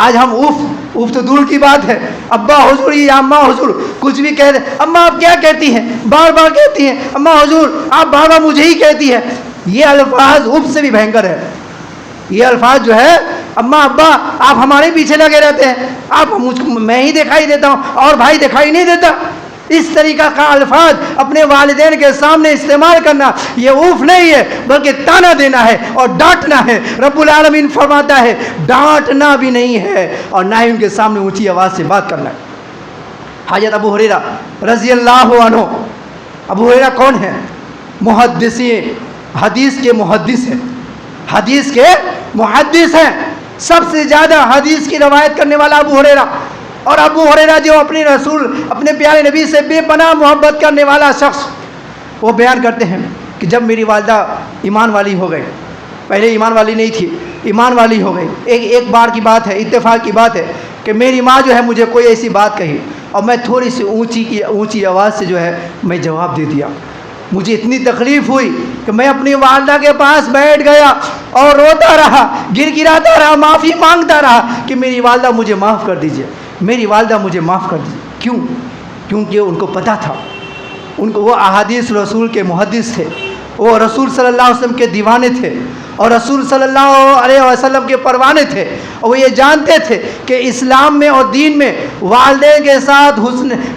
آج ہم اف تو دور کی بات ہے, ابا حضور یا اماں حضور کچھ بھی کہہ دیں, اماں آپ کیا کہتی ہیں, بار بار کہتی ہیں, اماں حضور آپ بار بار مجھے ہی کہتی ہیں. یہ الفاظ اف سے بھی بھینکر ہے. یہ الفاظ جو ہے اماں ابا آپ ہمارے پیچھے لگے رہتے ہیں, آپ میں ہی دکھائی دیتا ہوں اور بھائی دکھائی نہیں دیتا. اس طریقہ کا الفاظ اپنے والدین کے سامنے استعمال کرنا یہ اوف نہیں ہے بلکہ تانا دینا ہے اور ڈانٹنا ہے. رب العالمین فرماتا ہے ڈانٹنا بھی نہیں ہے اور نہ ہی ان کے سامنے اونچی آواز سے بات کرنا ہے. حضرت ابو ہریرہ رضی اللہ عنہ. ابو ہریرہ کون ہے؟ محدثین, حدیث کے محدث ہیں, حدیث کے محدث ہیں. سب سے زیادہ حدیث کی روایت کرنے والا ابو ہریرہ، اور ابو ہریرہ جو اپنے پیارے نبی سے بے پناہ محبت کرنے والا شخص، وہ بیان کرتے ہیں کہ جب میری والدہ ایمان والی ہو گئی، پہلے ایمان والی نہیں تھی، ایمان والی ہو گئی، ایک بار کی بات ہے، اتفاق کی بات ہے کہ میری ماں جو ہے مجھے کوئی ایسی بات کہی اور میں تھوڑی سی اونچی آواز سے جو ہے میں جواب دے دیا. مجھے اتنی تکلیف ہوئی کہ میں اپنی والدہ کے پاس بیٹھ گیا اور روتا رہا، گر گراتا رہا، معافی مانگتا رہا کہ میری والدہ مجھے معاف کر دیجیے، میری والدہ مجھے معاف کر دیجیے. کیوں؟ کیونکہ ان کو پتہ تھا، وہ احادیث رسول کے محدث تھے، وہ رسول صلی اللہ علیہ وسلم کے دیوانے تھے اور رسول صلی اللہ علیہ وسلم کے پروانے تھے، اور وہ یہ جانتے تھے کہ اسلام میں اور دین میں والدین کے ساتھ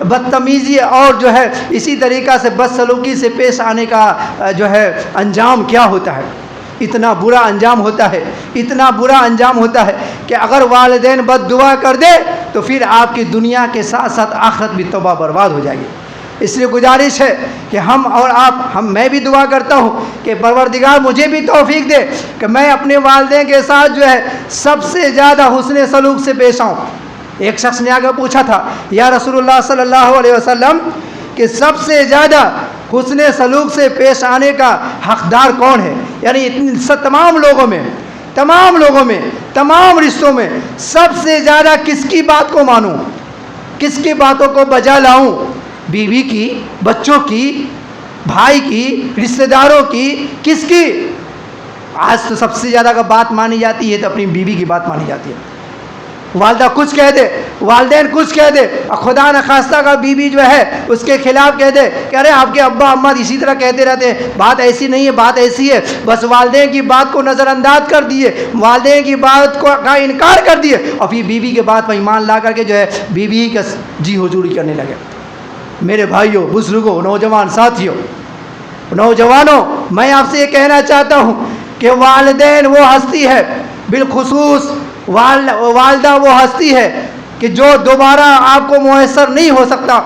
بدتمیزی اور جو ہے اسی طریقہ سے بدسلوکی سے پیش آنے کا جو ہے انجام کیا ہوتا ہے. اتنا برا انجام ہوتا ہے، اتنا برا انجام ہوتا ہے کہ اگر والدین بد دعا کر دے تو پھر آپ کی دنیا کے ساتھ ساتھ آخرت بھی تباہ برباد ہو جائے گی. اس لیے گزارش ہے کہ ہم اور آپ میں بھی دعا کرتا ہوں کہ پروردگار مجھے بھی توفیق دے کہ میں اپنے والدین کے ساتھ جو ہے سب سے زیادہ حسن سلوک سے پیش آؤں. ایک شخص نے آگے پوچھا تھا، یا رسول اللہ صلی اللہ علیہ وسلم کہ سب سے زیادہ حسن سلوک سے پیش آنے کا حقدار کون ہے؟ یعنی تمام لوگوں میں تمام رشتوں میں سب سے زیادہ کس کی بات کو مانوں، کس کی باتوں کو بجا لاؤں؟ بیوی کی، بچوں کی، بھائی کی، رشتہ داروں کی، کس کی؟ آج تو سب سے زیادہ اگر بات مانی جاتی ہے تو اپنی بیوی کی بات مانی جاتی ہے. والدہ کچھ کہہ دے، والدین کچھ کہہ دے، اور خدا نخواستہ اگر بیوی جو ہے اس کے خلاف کہہ دے کہ ارے آپ کے ابا اماں اسی طرح کہتے رہتے ہیں، بات ایسی نہیں ہے، بات ایسی ہے، بس والدین کی بات کو نظر انداز کر دیے، والدین کی بات کا انکار کر دیے، اور پھر بیوی کے بات پر ایمان لا کر کے جو ہے بیوی کا جی حضوری کرنے لگے. میرے بھائیوں، بزرگوں، نوجوان ساتھیوں، نوجوانوں، میں آپ سے یہ کہنا چاہتا ہوں کہ والدین وہ ہستی ہے، بالخصوص والدہ وہ ہستی ہے کہ جو دوبارہ آپ کو میسر نہیں ہو سکتا.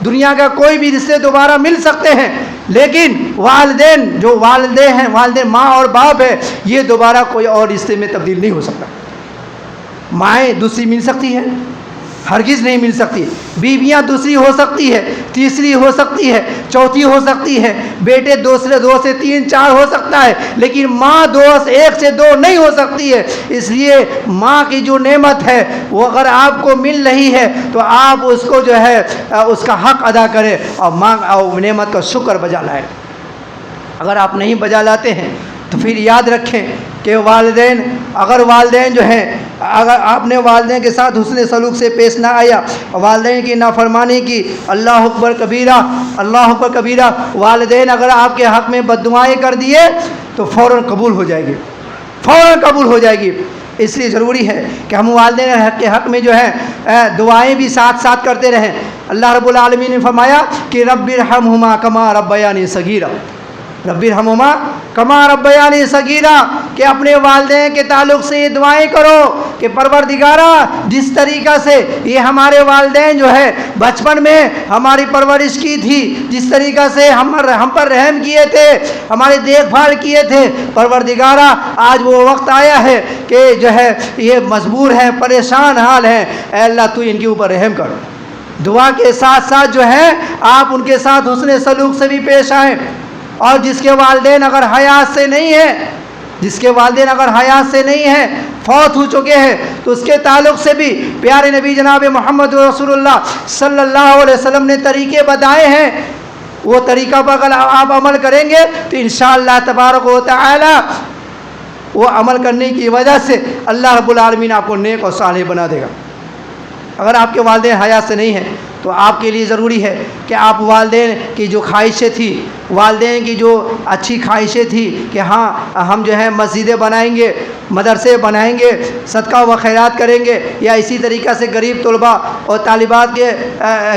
دنیا کا کوئی بھی رشتے دوبارہ مل سکتے ہیں، لیکن والدین جو والدین ہیں، والدین ماں اور باپ ہے، یہ دوبارہ کوئی اور رشتے میں تبدیل نہیں ہو سکتا. مائیں دوسری مل سکتی ہے، ہرگز نہیں مل سکتی. بیویاں دوسری ہو سکتی ہے، تیسری ہو سکتی ہے، چوتھی ہو سکتی ہے، بیٹے دو سے تین چار ہو سکتا ہے، لیکن ماں ایک سے دو نہیں ہو سکتی ہے. اس لیے ماں کی جو نعمت ہے وہ اگر آپ کو مل رہی ہے تو آپ اس کو جو ہے اس کا حق ادا کریں اور ماں اور نعمت کا شکر بجا لائیں. اگر آپ نہیں بجا لاتے ہیں تو پھر یاد رکھیں کہ اگر والدین جو ہیں، اگر آپ نے والدین کے ساتھ حسن سلوک سے پیش نہ آیا، والدین کی نافرمانی کی، اللہ اکبر کبیرہ، والدین اگر آپ کے حق میں بد دعائیں کر دیے تو فوراً قبول ہو جائے گی. اس لیے ضروری ہے کہ ہم والدین کے حق میں جو ہے دعائیں بھی ساتھ ساتھ کرتے رہیں. اللہ رب العالمین نے فرمایا کہ رب ارحمہما کما ربیانی صغیرا، رب ارحمہما کما ربیانی صغیرا، کہ اپنے والدین کے تعلق سے یہ دعائیں کرو کہ پروردگارا جس طریقہ سے یہ ہمارے والدین جو ہے بچپن میں ہماری پرورش کی تھی، جس طریقہ سے ہم پر رحم کیے تھے، ہماری دیکھ بھال کیے تھے، پروردگارا آج وہ وقت آیا ہے کہ جو ہے یہ مجبور ہیں، پریشان حال ہیں، اے اللہ تو ان کے اوپر رحم کر. دعا کے ساتھ ساتھ جو ہے آپ ان کے ساتھ حسن سلوک سے بھی پیش آئیں. اور جس کے والدین اگر حیات سے نہیں ہیں، فوت ہو چکے ہیں، تو اس کے تعلق سے بھی پیارے نبی جناب محمد رسول اللہ صلی اللہ علیہ وسلم نے طریقے بتائے ہیں. وہ طریقہ پر اگر آپ عمل کریں گے تو انشاءاللہ تبارک و تعالی وہ عمل کرنے کی وجہ سے اللہ رب العالمین آپ کو نیک اور صالح بنا دے گا. اگر آپ کے والدین حیات سے نہیں ہیں تو آپ کے لیے ضروری ہے کہ آپ والدین کی جو خواہشیں تھیں، والدین کی جو اچھی خواہشیں تھیں کہ ہاں ہم جو ہے مسجدیں بنائیں گے، مدرسے بنائیں گے، صدقہ و خیرات کریں گے، یا اسی طریقہ سے غریب طلباء اور طالبات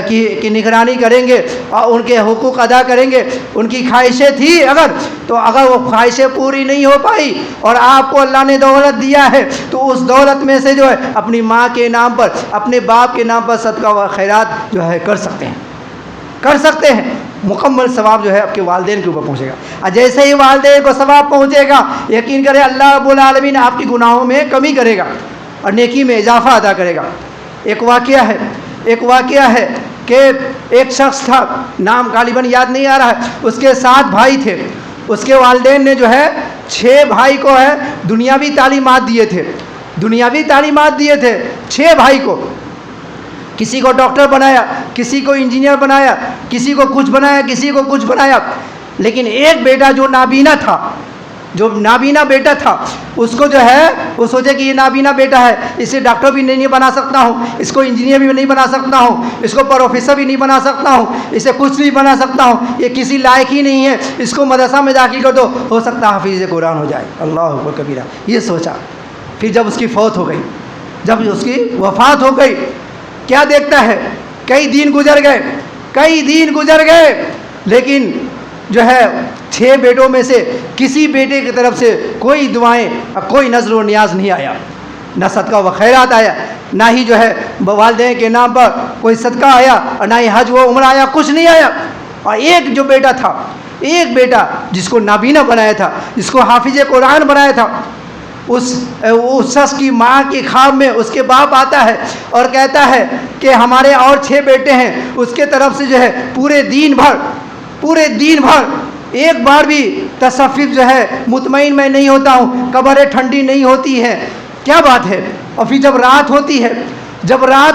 کی نگرانی کریں گے اور ان کے حقوق ادا کریں گے، ان کی خواہشیں تھیں اگر وہ خواہشیں پوری نہیں ہو پائی اور آپ کو اللہ نے دولت دیا ہے تو اس دولت میں سے جو ہے اپنی ماں کے نام پر، اپنے باپ کے نام پر صدقہ و خیرات جو ہے کر سکتے ہیں. مکمل ثواب جو ہے آپ کے والدین کے اوپر پہنچے گا. اور جیسے ہی والدین کو ثواب پہنچے گا یقین کرے اللہ رب العالمین آپ کی گناہوں میں کمی کرے گا اور نیکی میں اضافہ عطا کرے گا. ایک واقعہ ہے کہ ایک شخص تھا, نام غالباً یاد نہیں آ رہا ہے, اس کے 7 بھائی تھے. اس کے والدین نے جو ہے 6 بھائی کو ہے دنیاوی تعلیمات دیے تھے 6 بھائی کو. کسی کو ڈاکٹر بنایا, کسی کو انجینئر بنایا, کسی کو کچھ بنایا, لیکن ایک بیٹا جو نابینا بیٹا تھا اس کو جو ہے وہ سوچے کہ یہ نابینا بیٹا ہے, اسے ڈاکٹر بھی نہیں بنا سکتا ہوں, اس کو انجینئر بھی نہیں بنا سکتا ہوں, اس کو پروفیسر بھی نہیں بنا سکتا ہوں, اسے کچھ نہیں بنا سکتا ہوں, یہ کسی لائق ہی نہیں ہے, اس کو مدرسہ میں داخل کر دو, ہو سکتا ہے حافظ قرآن ہو جائے. اللہ اکبر کبیرہ. یہ سوچا. پھر جب اس کی وفات ہو گئی کیا دیکھتا ہے, کئی دن گزر گئے لیکن جو ہے 6 بیٹوں میں سے کسی بیٹے کی طرف سے کوئی دعائیں اور کوئی نذر و نیاز نہیں آیا, نہ صدقہ و خیرات آیا, نہ ہی جو ہے والدین کے نام پر کوئی صدقہ آیا, اور نہ ہی حج و عمرہ آیا, کچھ نہیں آیا. اور ایک جو بیٹا تھا, ایک بیٹا جس کو نابینا بنایا تھا, جس کو حافظ قرآن بنایا تھا, اس شخص کی ماں کے خواب میں اس کے باپ آتا ہے اور کہتا ہے کہ ہمارے اور 6 بیٹے ہیں, اس کے طرف سے جو ہے پورے دن بھر ایک بار بھی تصفف جو ہے مطمئن میں نہیں ہوتا ہوں, قبریں ٹھنڈی نہیں ہوتی ہیں, کیا بات ہے. اور پھر جب رات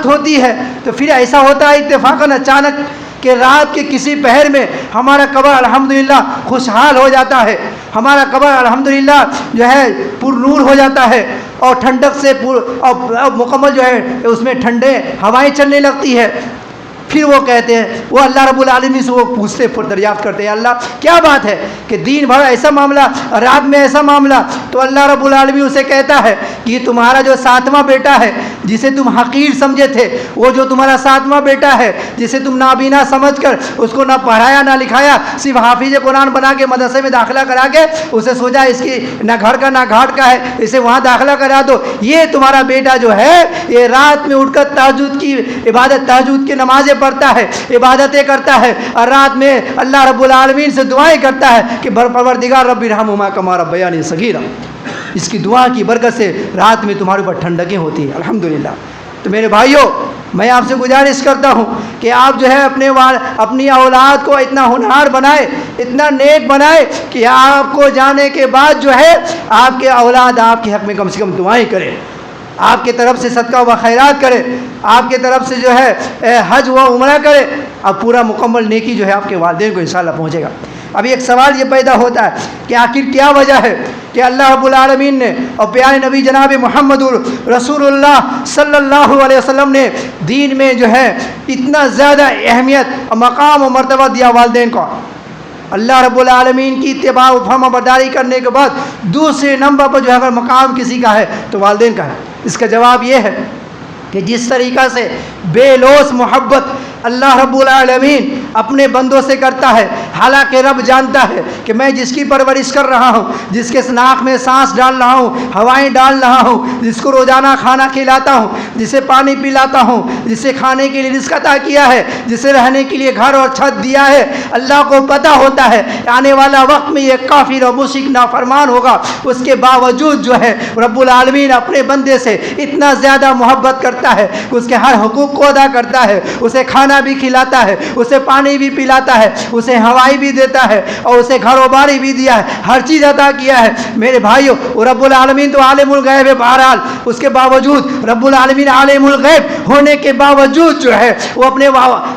ہوتی ہے تو پھر ایسا ہوتا ہے اتفاقاً اچانک کہ رات کے کسی پہر میں ہمارا قبر الحمدللہ خوشحال ہو جاتا ہے, ہمارا قبر الحمدللہ جو ہے پر نور ہو جاتا ہے, اور ٹھنڈک سے اور مکمل جو ہے اس میں ٹھنڈے ہوائیں چلنے لگتی ہے. پھر وہ کہتے ہیں, وہ اللہ رب العالمین سے وہ پوچھتے دریافت کرتے ہیں, اللہ کیا بات ہے کہ دن بھر ایسا معاملہ, رات میں ایسا معاملہ. تو اللہ رب العالمین اسے کہتا ہے کہ یہ تمہارا جو 7واں بیٹا ہے جسے تم حقیر سمجھے تھے, وہ جو تمہارا 7واں بیٹا ہے جسے تم نابینا سمجھ کر اس کو نہ پڑھایا نہ لکھایا, صرف حافظ قرآن بنا کے مدرسے میں داخلہ کرا کے اسے سوچا اس کی نہ گھر کا نہ گھاٹ کا ہے, اسے وہاں داخلہ کرا دو, یہ تمہارا بیٹا جو ہے یہ رات میں اٹھ کر تہجد کی نمازیں پڑھتا ہے, عبادتیں کرتا ہے, اور رات میں اللہ رب العالمین سے دعائیں کرتا ہے کہ پروردگار رب ارحمہما کما ربیانی صغیرا. اس کی دعا کی برکت سے رات میں تمہارے اوپر ٹھنڈکیں ہوتی ہیں الحمدللہ. تو میرے بھائیوں, میں آپ سے گزارش کرتا ہوں کہ آپ جو ہے اپنی اولاد کو اتنا ہونہار بنائے, اتنا نیک بنائے کہ آپ کو جانے کے بعد جو ہے آپ کے اولاد آپ کے حق میں کم سے کم دعائیں کرے, آپ کے طرف سے صدقہ و خیرات کرے, آپ کے طرف سے جو ہے حج و عمرہ کرے, اب پورا مکمل نیکی جو ہے آپ کے والدین کو انشاءاللہ پہنچے گا. اب ایک سوال یہ پیدا ہوتا ہے کہ آخر کیا وجہ ہے کہ اللہ رب العالمین نے اور پیارے نبی جناب محمد رسول اللہ صلی اللہ علیہ وسلم نے دین میں جو ہے اتنا زیادہ اہمیت اور مقام و مرتبہ دیا والدین کو. اللہ رب العالمین کی اتباع و فرما برداری کرنے کے بعد دوسرے نمبر پر جو ہے اگر مقام کسی کا ہے تو والدین کا ہے. اس کا جواب یہ ہے کہ جس طریقہ سے بے لوث محبت اللہ رب العالمین اپنے بندوں سے کرتا ہے, حالانکہ رب جانتا ہے کہ میں جس کی پرورش کر رہا ہوں, جس کے ناک میں سانس ڈال رہا ہوں, ہوائیں ڈال رہا ہوں, جس کو روزانہ کھانا کھلاتا ہوں, جسے پانی پلاتا ہوں, جسے کھانے کے لیے رزق عطا کیا ہے, جسے رہنے کے لیے گھر اور چھت دیا ہے, اللہ کو پتہ ہوتا ہے آنے والا وقت میں یہ کافر اور مشرک نافرمان ہوگا. اس کے باوجود جو ہے رب العالمین اپنے بندے سے اتنا زیادہ محبت کرتا ہے, اس کے ہر حقوق کو ادا کرتا ہے, اسے کھانا بھی کھلاتا ہے, اسے پانی بھی پلاتا ہے, اسے ہوائی بھی دیتا ہے, اور اسے گھر و باری بھی دیا ہے, ہر چیز عطا کیا ہے. میرے بھائیو, رب العالمین تو عالم الغیب ہے, بہرحال اس کے باوجود رب العالمین عالم الغیب ہونے کے باوجود جو ہے وہ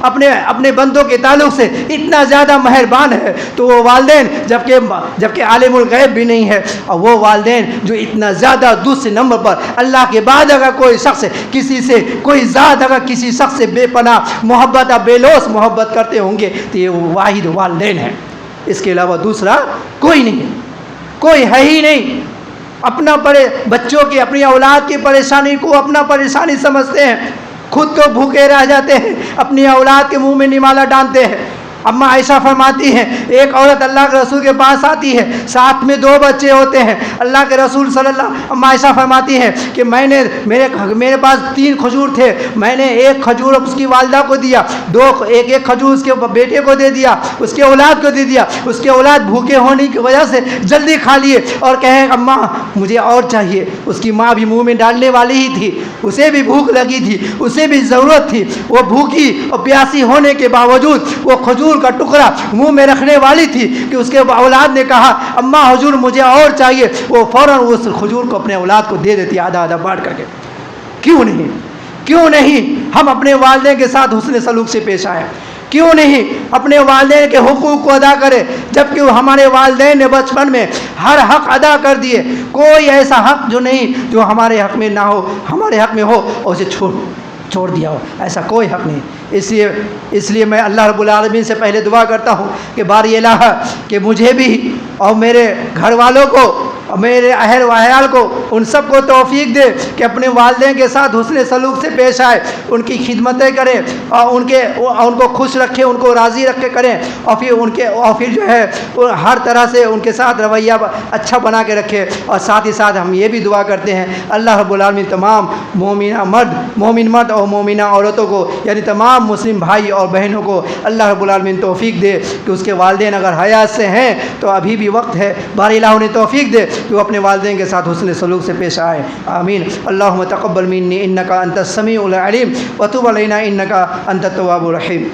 اپنے بندوں کے تعلق سے اتنا زیادہ مہربان ہے. تو وہ والدین جبکہ عالم الغیب بھی نہیں ہے, اور وہ والدین جو اتنا زیادہ دوسرے نمبر پر اللہ کے بعد اگر کوئی شخص کسی سے, کوئی ذات اگر کسی شخص سے بے پناہ محبت اور بے لوث محبت کرتے ہوں گے تو یہ واحد والدین ہیں, اس کے علاوہ دوسرا کوئی نہیں ہے, کوئی ہے ہی نہیں. بچوں کی اپنی اولاد کی پریشانی کو اپنا پریشانی سمجھتے ہیں, خود تو بھوکے رہ جاتے ہیں, اپنی اولاد کے منہ میں نمالا ڈالتے ہیں. اماں عائشہ فرماتی ہیں ایک عورت اللہ کے رسول کے پاس آتی ہے، ساتھ میں 2 بچے ہوتے ہیں۔ اللہ کے رسول صلی اللہ اماں عائشہ فرماتی ہیں کہ میں نے میرے پاس 3 کھجور تھے، میں نے 1 کھجور اس کی والدہ کو دیا، ایک کھجور اس کے بیٹے کو دے دیا، اس کے اولاد کو دے دیا۔ اس کے اولاد بھوکے ہونے کی وجہ سے جلدی کھا لیے اور کہیں اماں مجھے اور چاہیے۔ اس کی ماں بھی منہ میں ڈالنے والی ہی تھی، اسے بھی بھوک لگی تھی، اسے بھی ضرورت تھی، وہ بھوکی اور پیاسی ہونے کے باوجود وہ کھجور کا ٹکڑا منہ میں رکھنے والی تھی کہ اس کے اولاد نے کہا اماں حضور مجھے اور چاہیے، وہ فوراً اس کھجور کو اپنے اولاد کو دے دیتی آدھا آدھا بانٹ کر کے۔ کیوں نہیں ہم اپنے والدین کے ساتھ حسن سلوک سے پیش آئے؟ کیوں نہیں اپنے والدین کے حقوق کو ادا کرے؟ جبکہ ہمارے والدین نے بچپن میں ہر حق ادا کر دیے، کوئی ایسا حق جو نہیں جو ہمارے حق میں نہ ہو، ہمارے حق میں ہو اور اسے چھوڑ دیا ہو، ایسا کوئی حق نہیں۔ اس لیے میں اللہ رب العالمین سے پہلے دعا کرتا ہوں کہ باری الہ کہ مجھے بھی اور میرے گھر والوں کو اور میرے اہل و عیال کو، ان سب کو توفیق دے کہ اپنے والدین کے ساتھ حسن سلوک سے پیش آئے، ان کی خدمتیں کریں اور ان کو خوش رکھیں، ان کو راضی رکھ کے کریں، اور پھر جو ہے ہر طرح سے ان کے ساتھ رویہ اچھا بنا کے رکھے۔ اور ساتھ ہی ساتھ ہم یہ بھی دعا کرتے ہیں اللہ رب العالمین تمام مومن مرد اور مومنہ عورتوں کو، یعنی تمام مسلم بھائی اور بہنوں کو اللہ رب العالمین توفیق دے کہ اس کے والدین اگر حیات سے ہیں تو ابھی بھی وقت ہے، باری الہ انہیں توفیق دے کہ وہ اپنے والدین کے ساتھ حسن سلوک سے پیش آئے۔ آمین۔ اللہم تقبل منی انکا انت السمیع العلیم وتب علینا انکا انت التواب الرحیم۔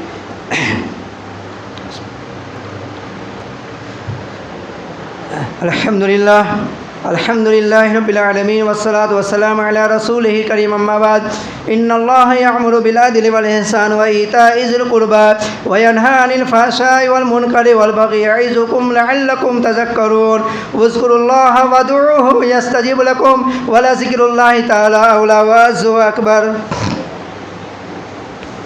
الحمد للہ رب العالمین والصلاة والسلام علی رسولہ کریم اما بعد ان اللہ یأمر بالعدل والإحسان وإیتاء ذی القربى وینہی عن الفحشاء والمنکر والبغی یعظکم لعلکم تذکرون واذکروا اللہ وادعوہ یستجب لکم ولذکر اللہ تعالی اعلی واعز واکبر۔